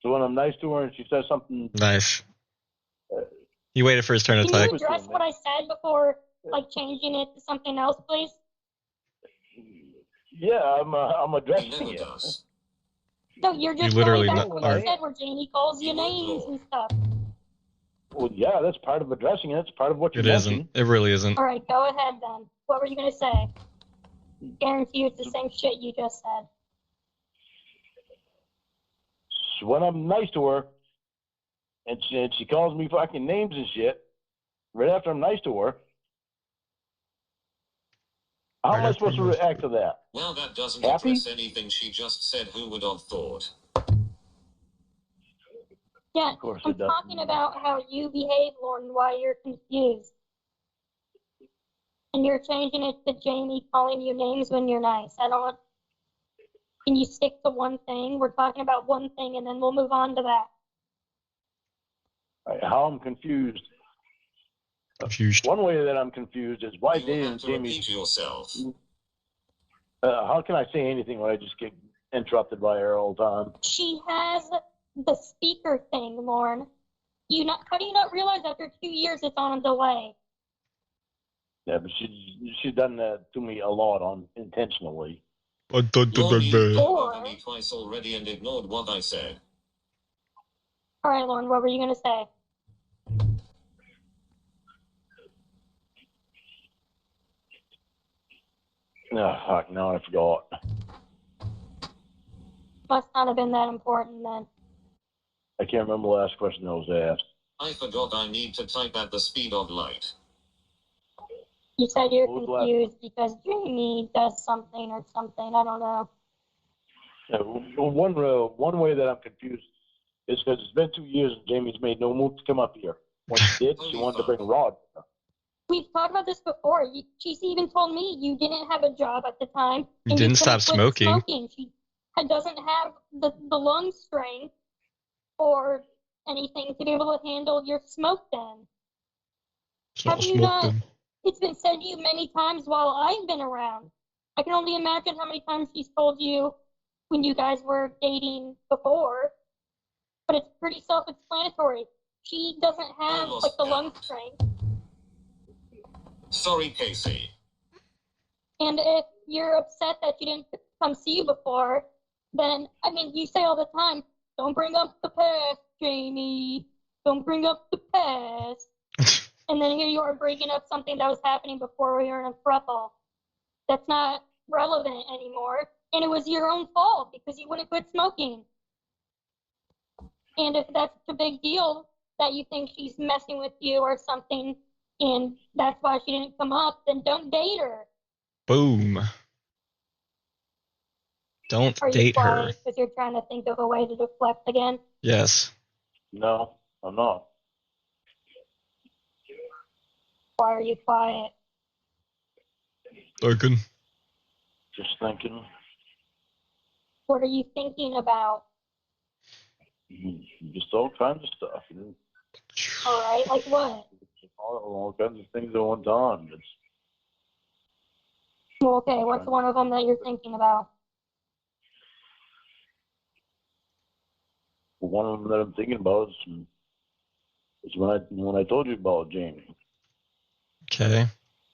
So when I'm nice to her and she says something, Nice. He waited for his turn to Can type. you address what I said before, like, changing it to something else, please? yeah, I'm He addressing never it. does. No, you're just literally going back not- to what I are- said where Janie calls you You won't names know. and stuff. Well, yeah, that's part of addressing it. It's part of what you It mentioned. isn't. It really isn't. All right, go ahead then. What were you going to say? Guarantee you it's the same shit you just said. So when I'm nice to her and she calls me fucking names and shit, right after I'm nice to her, how Right am I after supposed to I'm nice. react to that? Well, that doesn't Happy? address anything she just said. Who would have thought? Yeah, Of course I'm it doesn't. talking about how you behave, Lorne, why you're confused. And you're changing it to Jamie calling you names when you're nice. I don't want. Can you stick to one thing? We're talking about one thing, and then we'll move on to that. How I'm confused. Confused. One way that I'm confused is why You will Dave have to Jamie. repeat yourself. How can I say anything when I just get interrupted by her all the time? She has the speaker thing, Lorne. How do you not realize after 2 years it's on a delay? Yeah, but she's done that to me a lot intentionally. Lorne, you've Or- bothered me twice already and ignored what I said. All right, Lorne, what were you gonna say? No, fuck, now I forgot. Must not have been that important then. I can't remember the last question that was asked. I forgot I need to type at the speed of light. You said you're What was the last- confused because Jamie does something or something. I don't know. Yeah, one way that I'm confused is because it's been 2 years and Jamie's made no move to come up here. When she did, she wanted to bring Rod. We've talked about this before. She's even told me you didn't have a job at the time. You and didn't couldn't stop quit smoking. She doesn't have the lung strength or anything to be able to handle your smoke then. Stop Have you not? smoking. It's been said to you many times while I've been around. I can only imagine how many times she's told you when you guys were dating before. But it's pretty self-explanatory. She doesn't have like the lung strength. Sorry, Casey. And if you're upset that she didn't come see you before, then, I mean, you say all the time, don't bring up the past, Jamie. Don't bring up the past. And then here you are bringing up something that was happening before we were in a throuple. That's not relevant anymore. And it was your own fault because you wouldn't quit smoking. And if that's a big deal that you think she's messing with you or something, and that's why she didn't come up, then don't date her. Boom. Don't Are you date her. quiet because you're trying to think of a way to deflect again? Yes. No, I'm not. Why are you quiet? Lurking. Just thinking. What are you thinking about? Just all kinds of stuff. All right, like what? All kinds of things at one time. Well, okay, what's one of them that you're thinking about? One of them that I'm thinking about is when I told you about Jamie. Okay.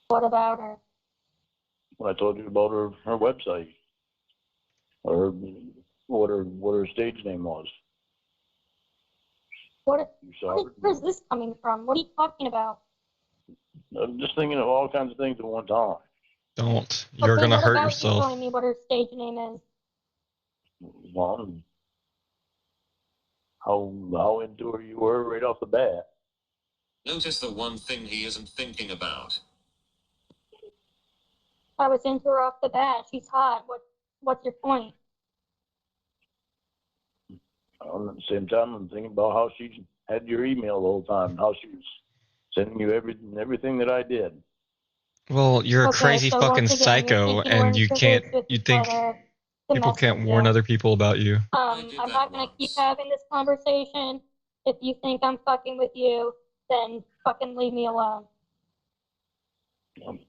What about her? When I told you about her website, or what her stage name was. Where's You this coming from? What are you talking about? I'm just thinking of all kinds of things at one time. Don't. You're Okay, gonna what hurt about you yourself. telling me what her stage name is? Well, how into her you were right off the bat. Notice the one thing he isn't thinking about. I was into her off the bat. She's hot. What's your point? At the same time, I'm thinking about how she had your email the whole time, how she was sending you everything that I did. Well, you're a Okay, crazy so fucking once again, psycho, you're thinking and we're you in can't. cahoots with You each think other to people mess can't with warn you. other people about you. I did I'm that not gonna keep once. having this conversation. If you think I'm fucking with you, then fucking leave me alone.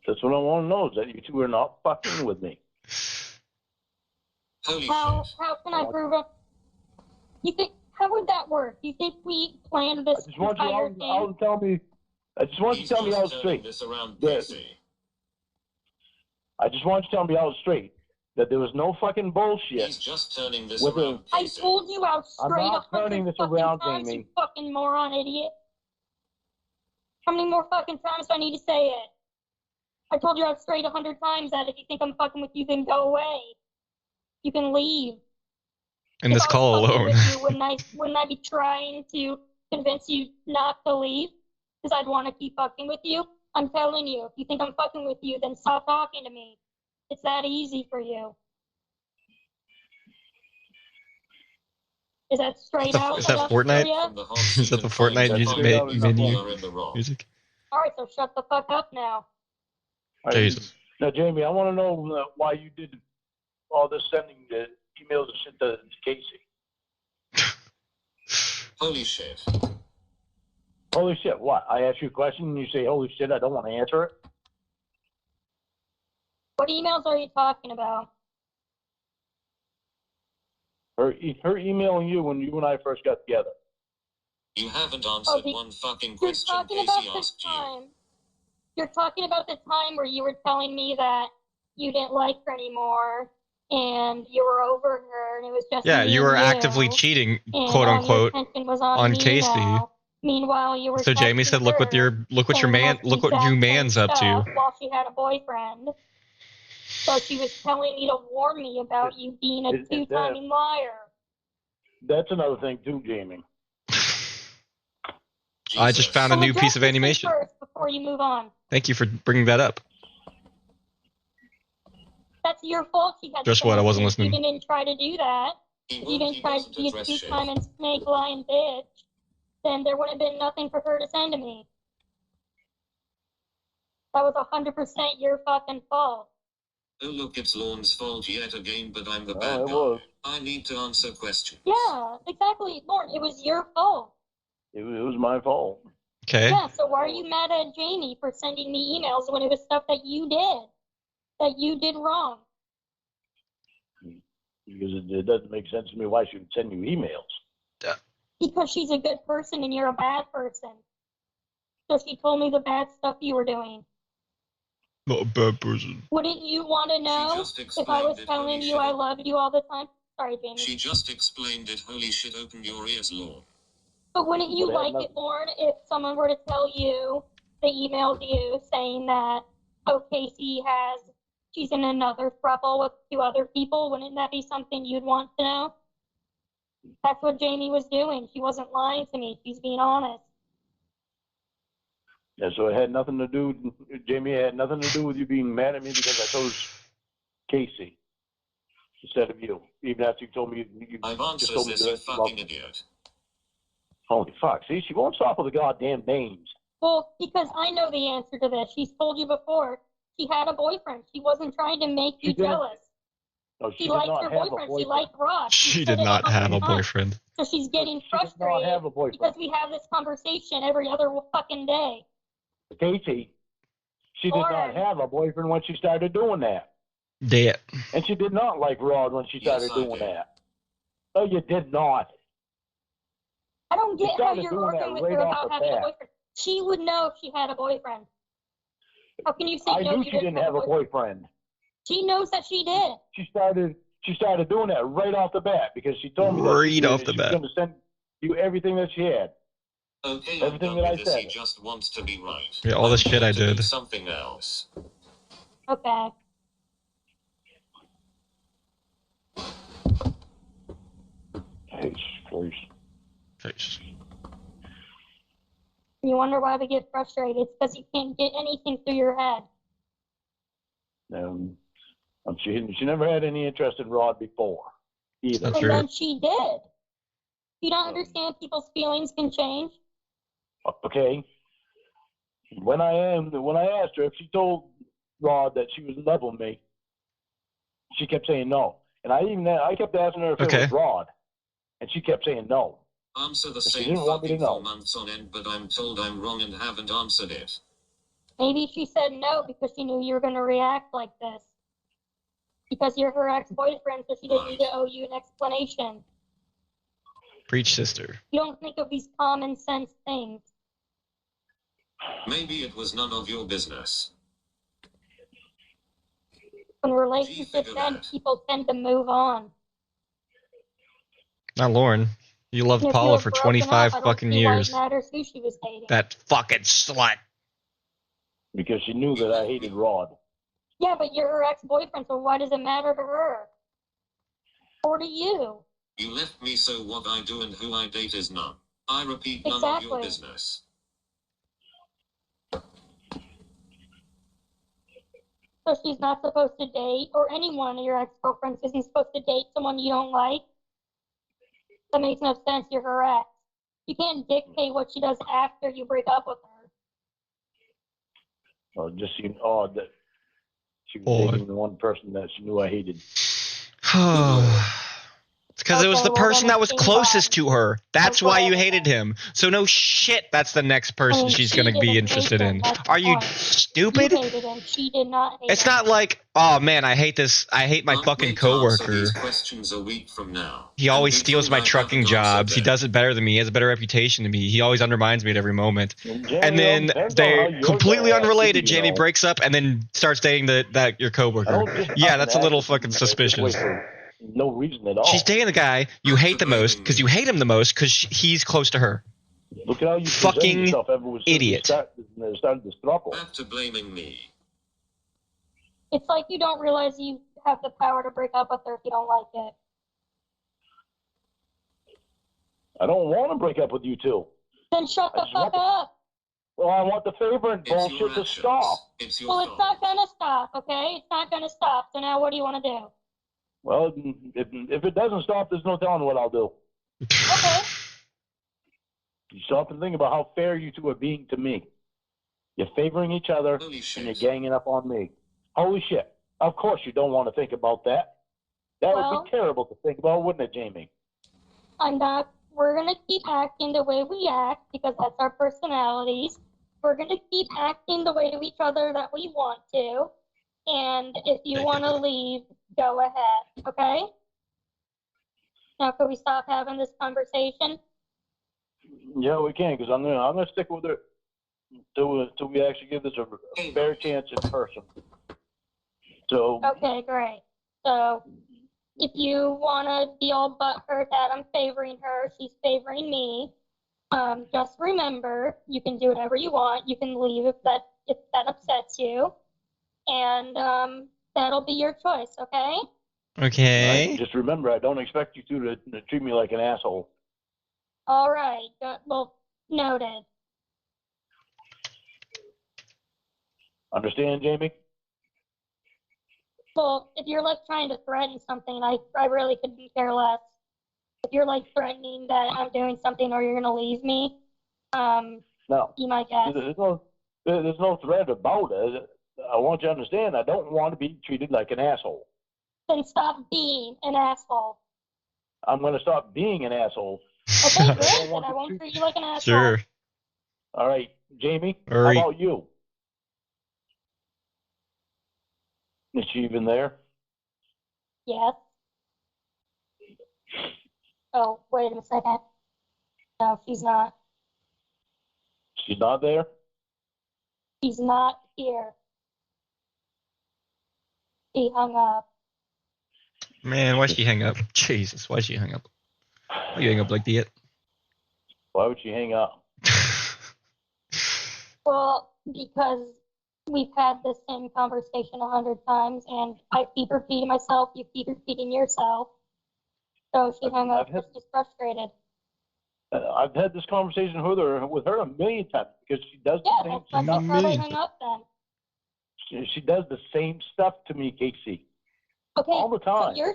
That's what I want to know, is that you two are not fucking with me. Holy How shit. can I prove it? You think how would that work? You think we planned I this just want you entire out thing? and tell me. I just want you He's to tell me just out turning straight. this around, Yeah. Casey. I just want you to tell me out straight that there was no fucking bullshit. He's just turning this With around, I Casey. told you out I'm straight not 100 turning this fucking around, times, Jamie. you fucking moron idiot. How many more fucking times do I need to say it? I told you out straight 100 times that if you think I'm fucking with you, then go away. You can leave. In If this I was call fucking alone. with you, wouldn't I be trying to convince you not to leave? Because I'd want to keep fucking with you. I'm telling you, if you think I'm fucking with you, then stop talking to me. It's that easy for you. Is that straight out Is that enough Fortnite? for you? From the hot Is seat that the and find Fortnite that music straight out Martin menu is in the wrong. music? All right, so shut the fuck up now. Jesus. Now, Jamie, I want to know why you did all this sending the emails and shit to Casey. Holy shit. Holy shit, what? I ask you a question and you say, holy shit, I don't want to answer it? What emails are you talking about? Her emailing you when you and I first got together. You haven't answered Oh, one fucking You're question talking about Casey the asked you. time. You're talking about the time where you were telling me that you didn't like her anymore, and you were over her, and it was just Yeah, me you were and actively you, cheating, and quote all your unquote, attention was on on me Casey. now. Meanwhile, you were So Jamie texting said, "Look what her, your saying almost the look what you exact same man's up to." stuff while she had a boyfriend. So she was telling me to warn me about you being a two-timing liar. That's another thing too, Jamie. I just found a new piece of animation. First before you move on. Thank you for bringing that up. That's your fault. She had Just what? I wasn't listening. If you didn't try to do that, if you didn't try to be a two-timing snake lying bitch, then there would have been nothing for her to send to me. That was 100% your fucking fault. Oh look, it's Lorne's fault yet again, but I'm the Oh, bad it guy. was. I need to answer questions. Yeah, exactly, Lorne. It was your fault. It was my fault. Okay. Yeah, so why are you mad at Jamie for sending me emails when it was stuff that you did wrong? Because it doesn't make sense to me why she would send you emails. Because she's a good person and you're a bad person. So she told me the bad stuff you were doing. Not a bad person. Wouldn't you want to know if I was telling you I loved you all the time? Sorry, Jamie. She just explained it. Holy shit, open your ears, Lorne. But wouldn't you like it, Lorne, if someone were to tell you, they emailed you saying that, oh, Casey she's in another throuple with 2 other people? Wouldn't that be something you'd want to know? That's what Jamie was doing. She wasn't lying to me. She's being honest. Yeah, so it had nothing to do, Jamie, it had nothing to do with you being mad at me because I chose Casey instead of you. Even after you told me you I've just answered told me this, you fucking idiot. Holy fuck, see, she won't stop with the goddamn names. Well, because I know the answer to this. She's told you before. She had a boyfriend. She wasn't trying to make you jealous. No, she liked her boyfriend. She liked Ross. She did not have a boyfriend. So she's getting frustrated because we have this conversation every other fucking day. Casey, she did not have a boyfriend when she started doing that. Yeah. And she did not like Rod when she started doing that. No, you did not. I don't get how you're working with her about having a boyfriend. She would know if she had a boyfriend. How can you say I no? knew she didn't have a boyfriend. She knows that she did. She started doing that right off the bat because she told me that she was going to send you everything that she had. Okay, everything that I said. He just wants to be right. Yeah, all the shit I did. Something else. Okay. Face. You wonder why we get frustrated. It's because you can't get anything through your head. She never had any interest in Rod before, either. And then she did. You don't understand people's feelings can change? Okay. When I asked her if she told Rod that she was in love with me, she kept saying no. And I kept asking her if it was Rod, and she kept saying no. Answer the same fucking 4 months on end, but I'm told I'm wrong and haven't answered it. Maybe she said no because she knew you were going to react like this. Because you're her ex-boyfriend, so she didn't need to owe you an explanation. Preach, sister. You don't think of these common sense things. Maybe it was none of your business. When relationships end, people tend to move on. Not Lauren. You loved Paula for 25 fucking years. Why it matters who she was dating. That fucking slut. Because she knew that I hated Rod. Yeah, but you're her ex-boyfriend, so why does it matter to her? Or to you? You left me, so what I do and who I date is none. I repeat, none of your business. So she's not supposed to date, or any one of your ex-girlfriends isn't supposed to date someone you don't like? That makes no sense. You're her ex. You can't dictate what she does after you break up with her. Oh, it just seemed odd that she was dating the one person that she knew I hated. Because it was Okay, the well, person then that was it's closest Bond. to her. That's why you Whatever hated then. him. So no shit, that's the next I person mean, she's she gonna be didn't interested hate him. in. That's the Are you point. You stupid? hated him. She did not hate It's him. not like, oh man, I hate this. I hate my Can't fucking wait to answer coworker. these questions a week from now. He and always be steals told my I trucking haven't answered jobs. He them. does it better than me. He has a better reputation than me. He always undermines me at every moment. Jamie, And then depends on how they you're completely gonna act, unrelated. too, Jamie know. breaks up and then starts dating that your I coworker. don't just Yeah, up and that's a act little fucking this way suspicious. for no reason at all. She's dating the guy you Back hate to the most blaming because me. you hate him the most because he's close to her. Look at how you Fucking present yourself ever since idiot. we started this struggle. Back to blaming me. It's like you don't realize you have the power to break up with her if you don't like it. I don't want to break up with you two. Then shut I the just fuck want up. Well, I want the favor and It's your bullshit to actions. stop. It's your Well, it's thoughts. not gonna stop, okay? It's not gonna stop. So now what do you want to do? Well, if it doesn't stop, there's no telling what I'll do. Okay. You stop and think about how fair you two are being to me. You're favoring each other, Holy and you're shit. ganging up on me. Holy shit. Of course you don't want to think about that. That would Well- be terrible to think about, wouldn't it, Jamie? I'm not. We're gonna keep acting the way we act because that's our personalities. We're gonna keep acting the way to each other that we want to. And if you want to leave, go ahead. Okay? Now, could we stop having this conversation? Yeah, we can, because I'm gonna stick with it till we actually give this a fair chance in person. So Okay, great. So, if you want to be all butthurt that I'm favoring her, she's favoring me, just remember, you can do whatever you want. You can leave if that upsets you. And that'll be your choice, okay? Okay. just remember, I don't expect you two to treat me like an asshole. All right. Well, noted. Understand, Jamie? Well, if you're like trying to threaten something, I really couldn't care less. If you're like threatening that I'm doing something or you're gonna leave me, No. be my guest. There's no threat about it. I want you to understand, I don't want to be treated like an asshole. Then stop being an asshole. I'm going to stop being an asshole. Okay, don't great. Then want I to won't treat- treat you like an asshole. Sure. All right, Jamie, All how right. about you? Is she even there? Yes. Oh, wait a second. No, she's not. She's not there? She's not here. She hung up. Man, why'd she hang up? Jesus, why'd she hang up? Why you hang up like that? Why would she hang up? Well, because we've had the same conversation 100 times, and I keep repeating myself, you keep repeating yourself. So she hung up because she's frustrated. I've had this conversation with her a million times because she does Yeah, the that's same why stuff. she probably hung up then. She does the same stuff to me, Casey. Okay, All the time. so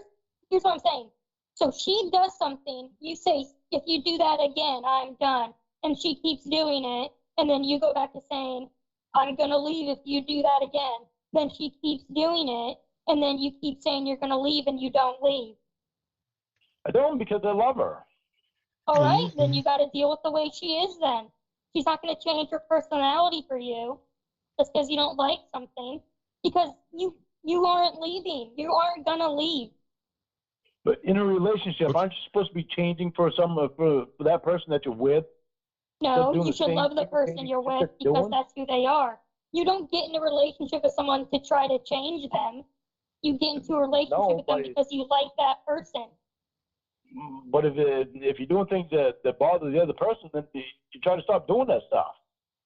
here's what I'm saying. So she does something, you say, if you do that again, I'm done. And she keeps doing it, and then you go back to saying, I'm going to leave if you do that again. Then she keeps doing it, and then you keep saying you're going to leave and you don't leave. I don't because I love her. All right, then you got to deal with the way she is then. She's not going to change her personality for you just because you don't like something, because you aren't leaving. You aren't going to leave. But in a relationship, aren't you supposed to be changing for that person that you're with? No, doing you the should same love the thing person maybe you're that with they're because doing? that's who they are. You don't get in a relationship with someone to try to change them. You get into a relationship No, with them but- because you like that person. But if you're doing things that bother the other person, then you try to stop doing that stuff.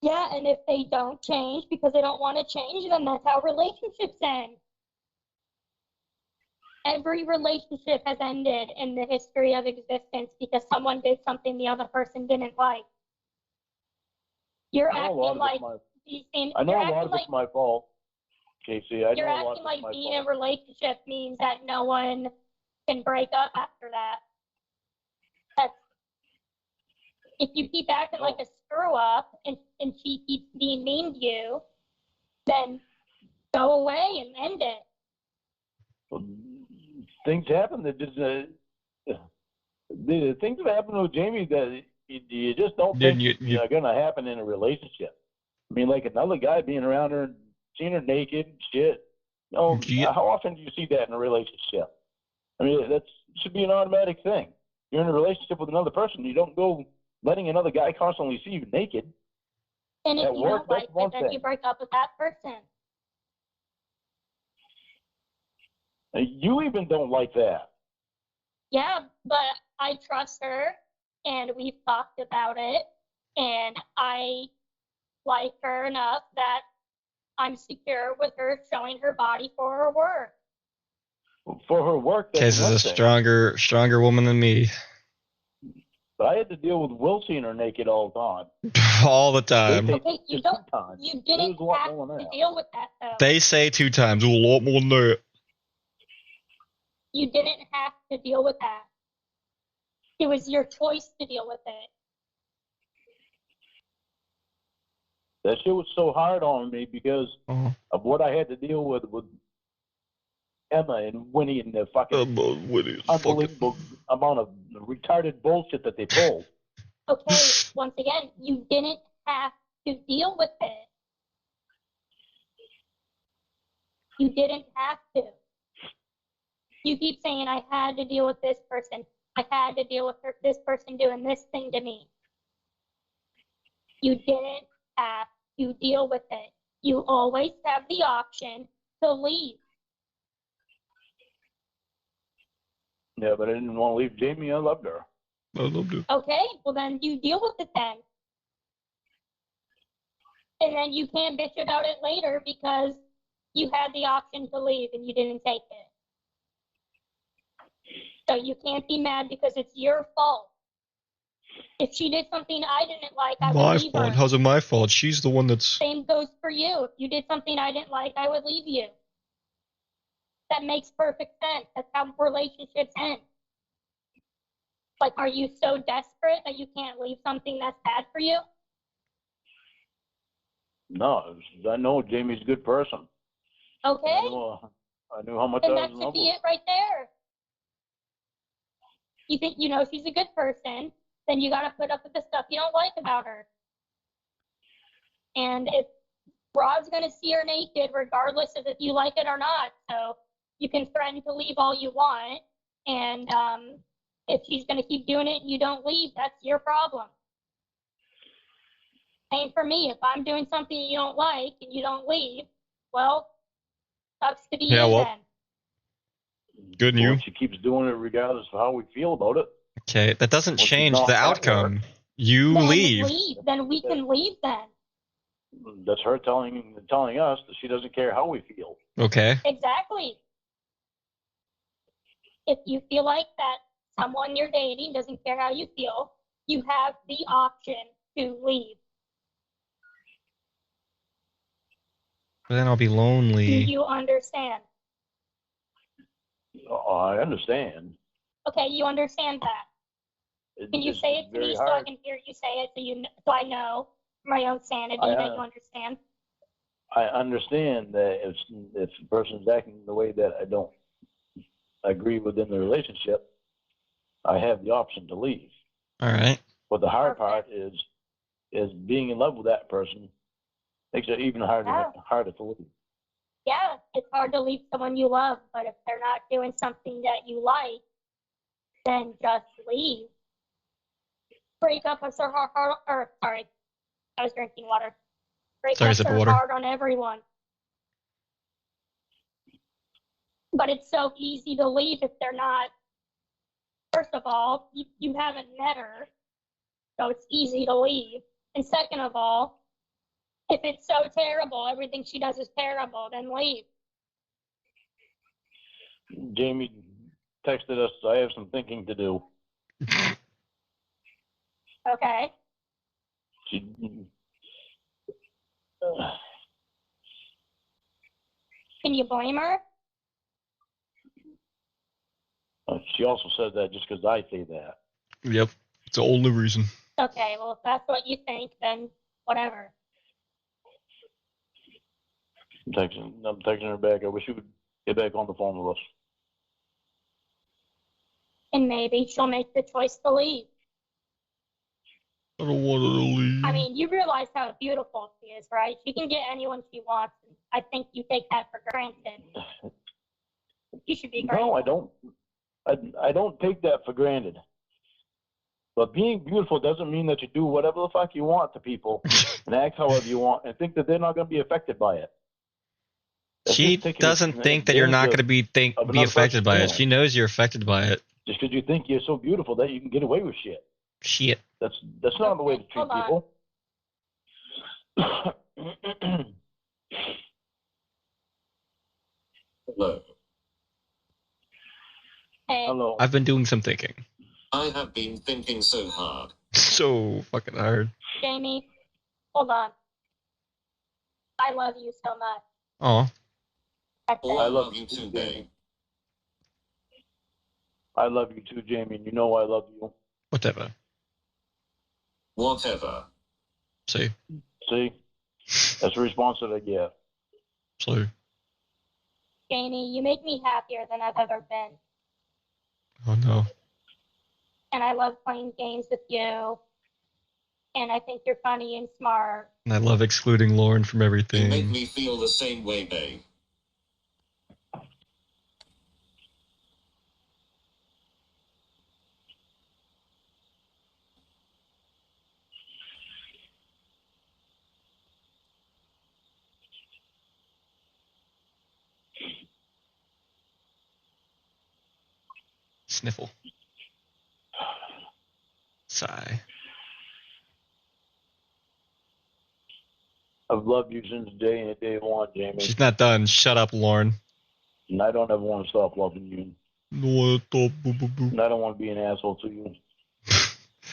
Yeah, and if they don't change because they don't want to change, then that's how relationships end. Every relationship has ended in the history of existence because someone did something the other person didn't like. You're I know a lot acting of like it's my, these things. I know You're a lot acting of like it's my fault, Casey. I you're know a lot acting of like it's my being in a fault. relationship means that no one can break up after that. That's if you keep acting like a screw up and she keeps being mean to you, then go away and end it. Things happen that just the things that happen with Jamie that you just don't Then think are going to happen in a relationship. I mean, like another guy being around her and seeing her naked and shit. How often do you see that in a relationship? I mean, that should be an automatic thing. You're in a relationship with another person. You don't go letting another guy constantly see you naked. And if At you work, don't like that's one it, then thing. you break up with that person. You even don't like that. Yeah, but I trust her, and we've talked about it, and I like her enough that I'm secure with her showing her body for her work. For her work, that's Case is one a thing. stronger woman than me. But I had to deal with Will seeing her naked all the time. All the time. Okay, you didn't have to deal with that, though. They say 2 times, a lot more than that. You didn't have to deal with that. It was your choice to deal with it. That shit was so hard on me because of what I had to deal with Emma and Winnie and the fucking unbelievable amount of retarded bullshit that they pulled. Okay, once again, you didn't have to deal with it. You didn't have to. You keep saying, I had to deal with this person. I had to deal with this person doing this thing to me. You didn't have to deal with it. You always have the option to leave. Yeah, but I didn't want to leave Jamie. I loved her. I loved her. Okay, well then you deal with it then. And then you can't bitch about it later because you had the option to leave and you didn't take it. So you can't be mad because it's your fault. If she did something I didn't like, I would leave her. My fault? How's it my fault? She's the one that's... Same goes for you. If you did something I didn't like, I would leave you. That makes perfect sense. That's how relationships end. Like, are you so desperate that you can't leave something that's bad for you? No, I know Jamie's a good person. Okay. I knew how much and I that was in should love be with it right there. You think you know she's a good person, then you got to put up with the stuff you don't like about her. And if Rod's going to see her naked, regardless of if you like it or not, so you can threaten to leave all you want. And if she's going to keep doing it and you don't leave, that's your problem. Same for me. If I'm doing something you don't like and you don't leave, well, sucks to be you then. Good news. She keeps doing it regardless of how we feel about it. Okay, that doesn't change the outcome. You then leave. Then we can leave then. That's her telling us that she doesn't care how we feel. Okay. Exactly. If you feel like that someone you're dating doesn't care how you feel, you have the option to leave. But then I'll be lonely. Do you understand? I understand. Okay, you understand that. Can you say it to me so I can hear you say it so I know my own sanity that you understand? I understand that if the person's acting the way that I don't agree within the relationship, I have the option to leave. All right. But the hard part is being in love with that person makes it even harder to leave. Yeah, it's hard to leave someone you love, but if they're not doing something that you like, then just leave. Breakups are hard, sorry, I was drinking water. Breakups are hard on everyone. But it's so easy to leave if they're not. First of all, you haven't met her, so it's easy to leave. And second of all, if it's so terrible, everything she does is terrible, then leave. Jamie texted us, I have some thinking to do. Okay. Can you blame her? She also said that just because I say that. Yep. It's the only reason. Okay, well, if that's what you think, then whatever. I'm texting her back. I wish you would get back on the phone with us. And maybe she'll make the choice to leave. I don't want her to leave. I mean, you realize how beautiful she is, right? She can get anyone she wants. And I think you take that for granted. You should be grateful. No, I don't. I don't take that for granted. But being beautiful doesn't mean that you do whatever the fuck you want to people and act however you want and think that they're not going to be affected by it. That's She just taking doesn't think that you're not going to be of be another affected person's by it. feeling. She knows you're affected by it. Just because you think you're so beautiful that you can get away with shit. Shit. That's not the way to treat Hold on. people. Hello. Hey, Hello. I've been doing some thinking. I have been thinking so hard. So fucking hard. Jamie, hold on. I love you so much. Aw. That's Oh, it. I I love love you you too, too, babe. Jamie. I love you too, Jamie, and you know I love you. Whatever. Whatever. See? See? That's the response that I get. So. Jamie, you make me happier than I've ever been. Oh no. And I love playing games with you. And I think you're funny and smart. And I love excluding Lorne from You make everything. me feel the same way, babe. Sniffle. Sigh. I've loved you since day one, Jamie. She's not done. Shut up, Lorne. And I don't ever want to stop loving you. No, boo, boo, boo. And I don't want to be an asshole to you.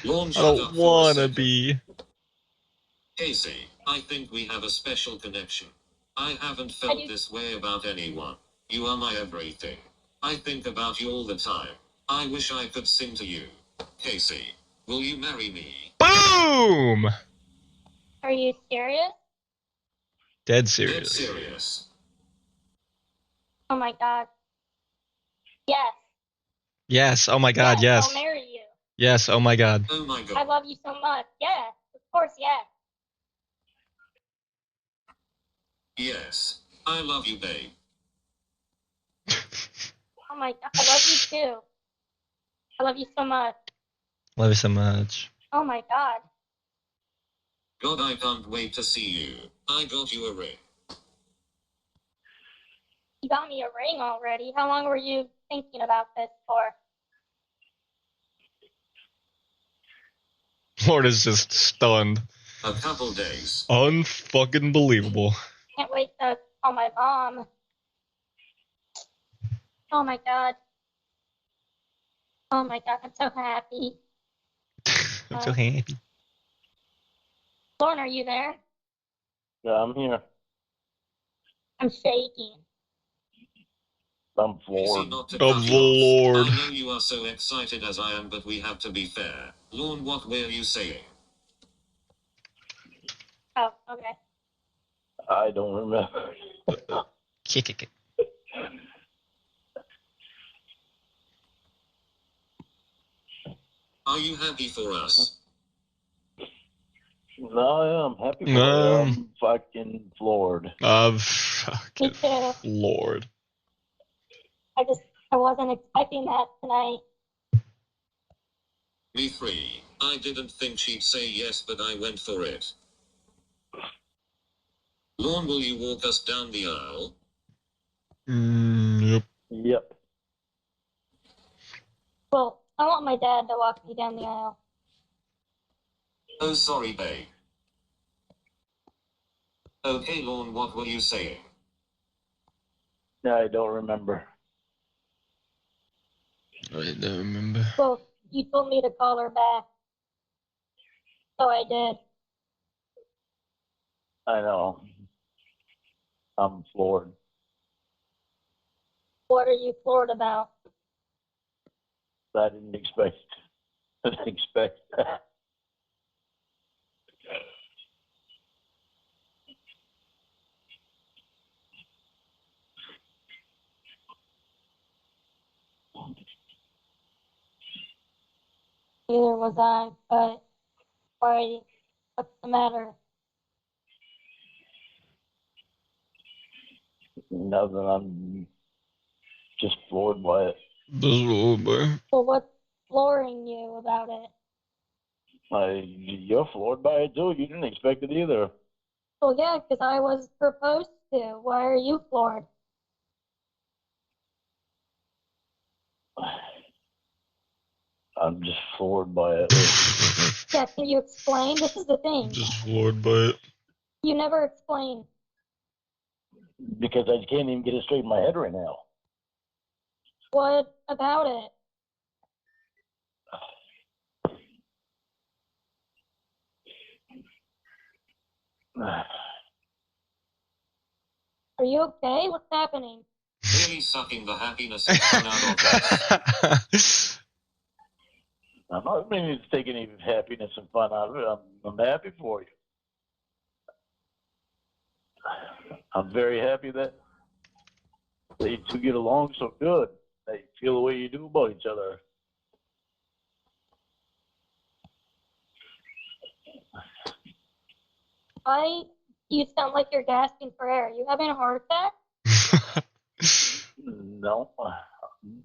Lorne, I shut up don't for a wanna second. be. Casey, I think we have a special connection. I haven't felt this way about anyone. You are my everything. I think about you all the time. I wish I could sing to you. Casey, will you marry me? Boom! Are you serious? Dead Dead serious. serious. Oh my God. Yes. Yes. Oh my god, yes. I'll marry you. Yes, oh my god. Oh my I god. love you so much. Yes. Of course, yes. Yes. I love you, babe. Oh my God. I love you too. I love you so much. Love you so much. Oh my God. God, I can't wait to see you. I got you a ring. You got me a ring already. How long were you thinking about this for? Lord is just stunned. A couple days. Unfucking believable. Can't wait to call my mom. Oh my God. Oh my God. I'm so happy. I'm so happy. Lorne, are you there? Yeah, I'm here. I'm shaking. I'm Easy floored. not to Oh, cut the you off. Lord. I know you are so excited as I am, but we have to be fair. Lorne, what were you saying? Oh, okay. I don't remember. Kick it. Are you happy for us? No, I'm happy for No. I'm fucking floored. Me Fucking too. Lord. I wasn't expecting that tonight. Me three. I didn't think she'd say yes, but I went for it. Lorne, will you walk us down the aisle? Yep. Yep. Well, I want my dad to walk me down the aisle. Oh, sorry, babe. Okay, Lorne, what were you saying? I don't remember. I don't remember. Well, you told me to call her back. So I did. I know. I'm floored. What are you floored about? I didn't expect. I didn't expect that. Neither was I, but why? What's the matter? Nothing. I'm just floored by it. Well, what's flooring you about it? You're floored by it too. You didn't expect it either. Well, yeah, because I was proposed to. Why are you floored? I'm just floored by it. Yeah, can you explain? This is the thing. Just floored by it. You never explain. Because I can't even get it straight in my head right now. What about it? Are you okay? What's happening? Really sucking the happiness and fun out of this. I'm not meaning to take any happiness and fun out of it. I'm happy for you. I'm very happy that you two get along so good. That you feel the way you do about each other. You sound like you're gasping for air. You having a heart attack? No. Nope.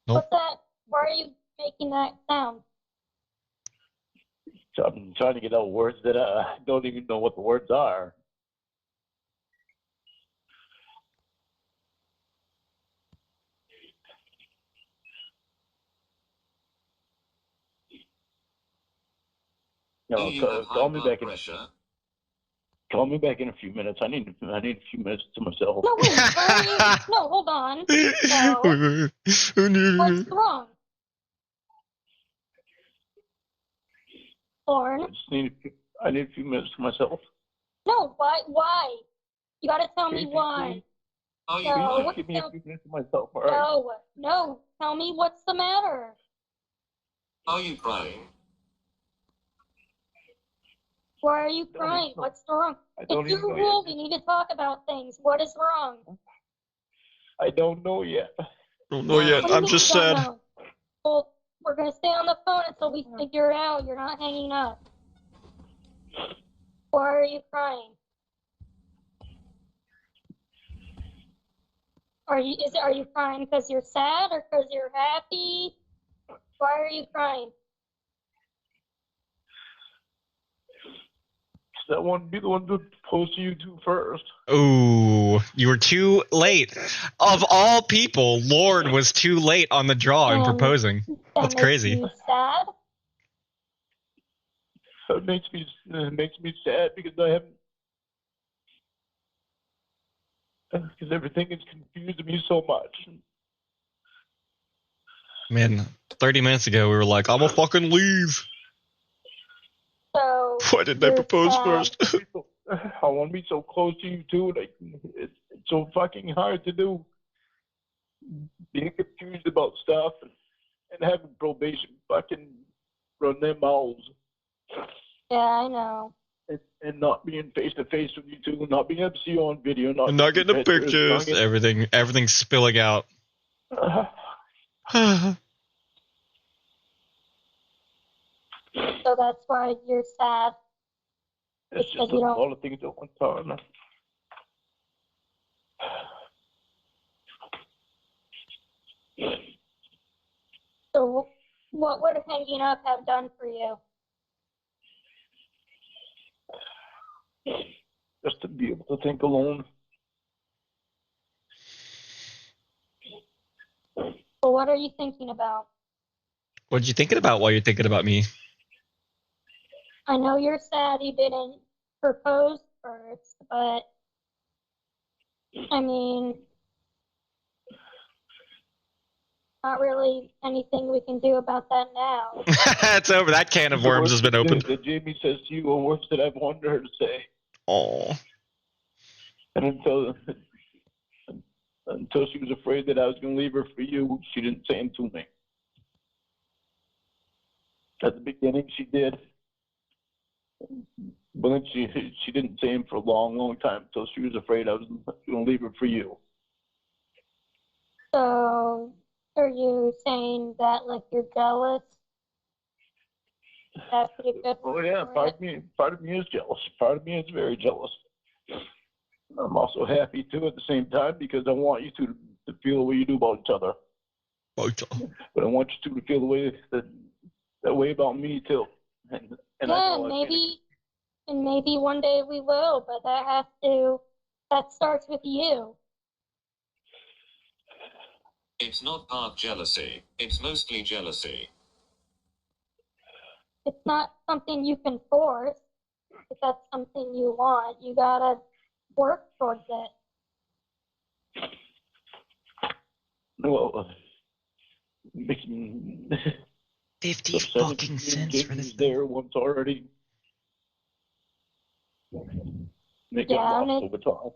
What's that? Why are you making that sound? So I'm trying to get out words that I don't even know what the words are. Do you have high blood pressure? Call me back in a few minutes. I need a few minutes to myself. No, wait. Why are you? No, hold on. No. What's wrong? Lorne? I need a few minutes to myself. No, why? Why? You gotta tell me why. Are you No, crying? Just give me a few minutes to myself, all right? No. Tell me what's the matter. Are you crying? Why are you crying? What's wrong? It's your rule. We need to talk about things. What is wrong? I don't know yet. Don't know yet. What do you I'm mean just you don't sad. know? Well, we're gonna stay on the phone until we figure it out. You're not hanging up. Why are you crying? Are you crying because you're sad or because you're happy? Why are you crying? I want to be the one to propose to you two first. Ooh, you were too late. Of all people, Lord was too late on the draw in proposing. That's crazy. That makes you sad? It makes me sad because I haven't. Because everything is confusing me so much. Man, 30 minutes ago we were like, I'm gonna fucking leave. So Why didn't I propose sad. first? I want to be so close to you too. Like it's so fucking hard to do. Being confused about stuff and having probation fucking run their mouths. Yeah, I know. And not being face to face with you two, not being able to see you on video, Not getting the pictures. Everything's spilling out. So that's why you're sad. It's just a lot of things at one time. So what would hanging up have done for you? Just to be able to think alone. So what are you thinking about? What are you thinking about while you're thinking about me? I know you're sad you didn't propose first, but I mean, not really anything we can do about that now. It's over. That can of worms has been opened. That Jamie says to you are words that I've wanted her to say. Oh. And until she was afraid that I was going to leave her for you, she didn't say them to me. At the beginning, she did. But then she didn't say them for a long, long time until she was afraid I was going to leave her for you. So are you saying that like you're jealous? That's pretty good. Oh yeah, part of me is jealous. Part of me is very jealous. I'm also happy too at the same time because I want you two to feel the way you do about each other. But I want you two to feel the way that way about me too. And I Yeah, know maybe one day we will, but that starts with you. It's not part jealousy. It's mostly jealousy. It's not something you can force. If that's something you want, you gotta work towards it. well, 50 upsetting fucking cents getting for this thing. there once already. Make Yeah, it lost I mean, over time.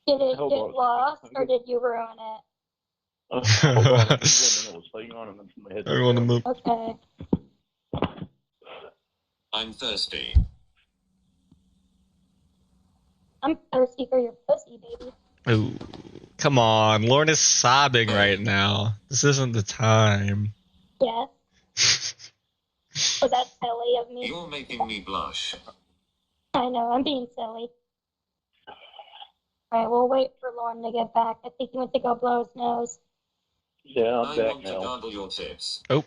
did it How get about- lost or did you ruin it? Hold on, I'm playing on and my head. Everyone to move. Okay. I'm thirsty. I'm thirsty for your pussy, baby. Ooh, come on, Lorne is sobbing right now. This isn't the time. Yes. Was that silly of me? You're making me blush. I know, I'm being silly. Alright, we'll wait for Lorne to get back. I think he went to go blow his nose. Yeah, I'm I back want to now. gargle your tits. Oh.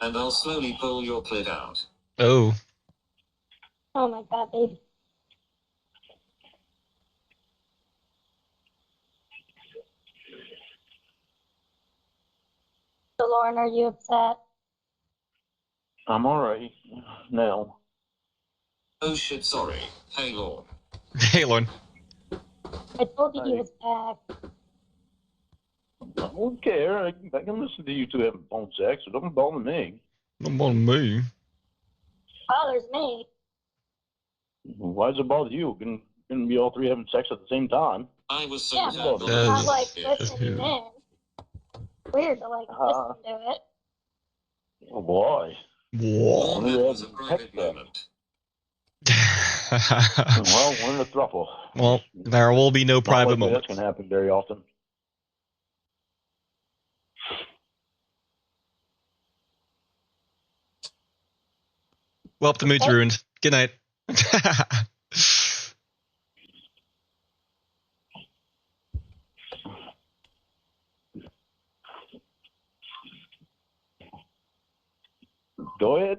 And I'll slowly pull your clit out. Oh. Oh my god, baby. So Lorne, are you upset? I'm alright now. Oh shit, sorry. Hey Lord. Hey, Lorne. I told you he was back. I don't care. I can listen to you two having phone sex. It doesn't bother me. Don't bother me. Bothers me. Why does it bother you? Can be all three having sex at the same time? I was so Yeah, sad but when you're I not was like here. listening in. Weird to like listen to it. Oh boy. Whoa. Lorne, that was a private moment. Well, we're in a throuple. Well, there will be no Not private like moments. That's gonna happen very often. Well, the mood's ruined. Good night. Go ahead.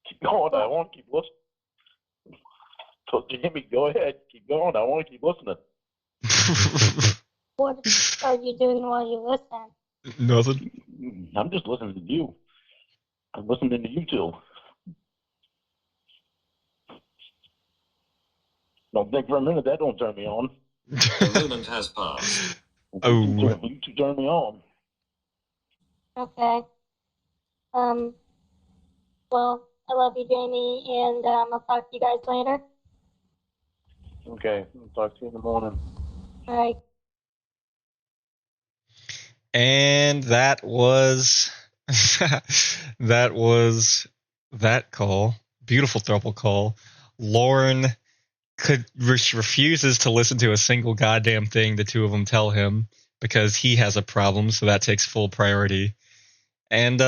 Keep going. I want to keep listening. So Jamie, go ahead. Keep going. I want to keep listening. What are you doing while you listen? Nothing. I'm just listening to you. I'm listening to you two. Don't think for a minute that don't turn me on. The moment has passed. Oh. You two turn me on. Okay. Well, I love you, Jamie, and I'll talk to you guys later. Okay. I'll talk to you in the morning. All right. And that was that call. Beautiful throuple call. Lorne refuses to listen to a single goddamn thing the two of them tell him because he has a problem, so that takes full priority. And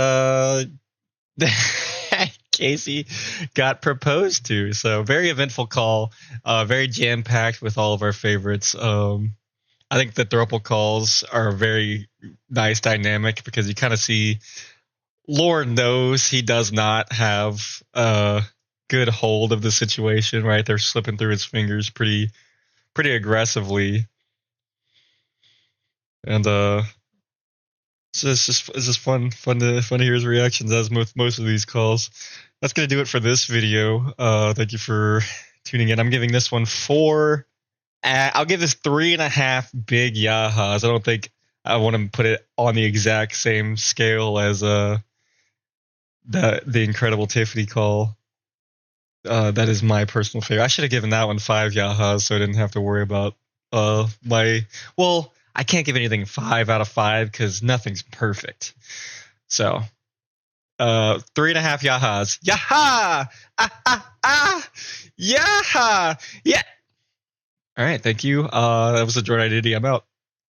Casey got proposed to, so very eventful call, very jam-packed with all of our favorites. I think the throuple calls are a very nice dynamic because you kind of see Lorne knows he does not have a good hold of the situation, right? They're slipping through his fingers pretty aggressively. And so it's just fun to hear his reactions as most of these calls. That's gonna do it for this video. Thank you for tuning in. I'm giving this one 4. I'll give this 3.5 big yahas. I don't think I want to put it on the exact same scale as the Incredible Tiffany call. That is my personal favorite. I should have given that one 5 yahas so I didn't have to worry about I can't give anything 5 out of 5 because nothing's perfect. So 3.5 yahas. Yaha! Yaha! Yeah! All right, thank you. That was a Jordan Identity. I'm out.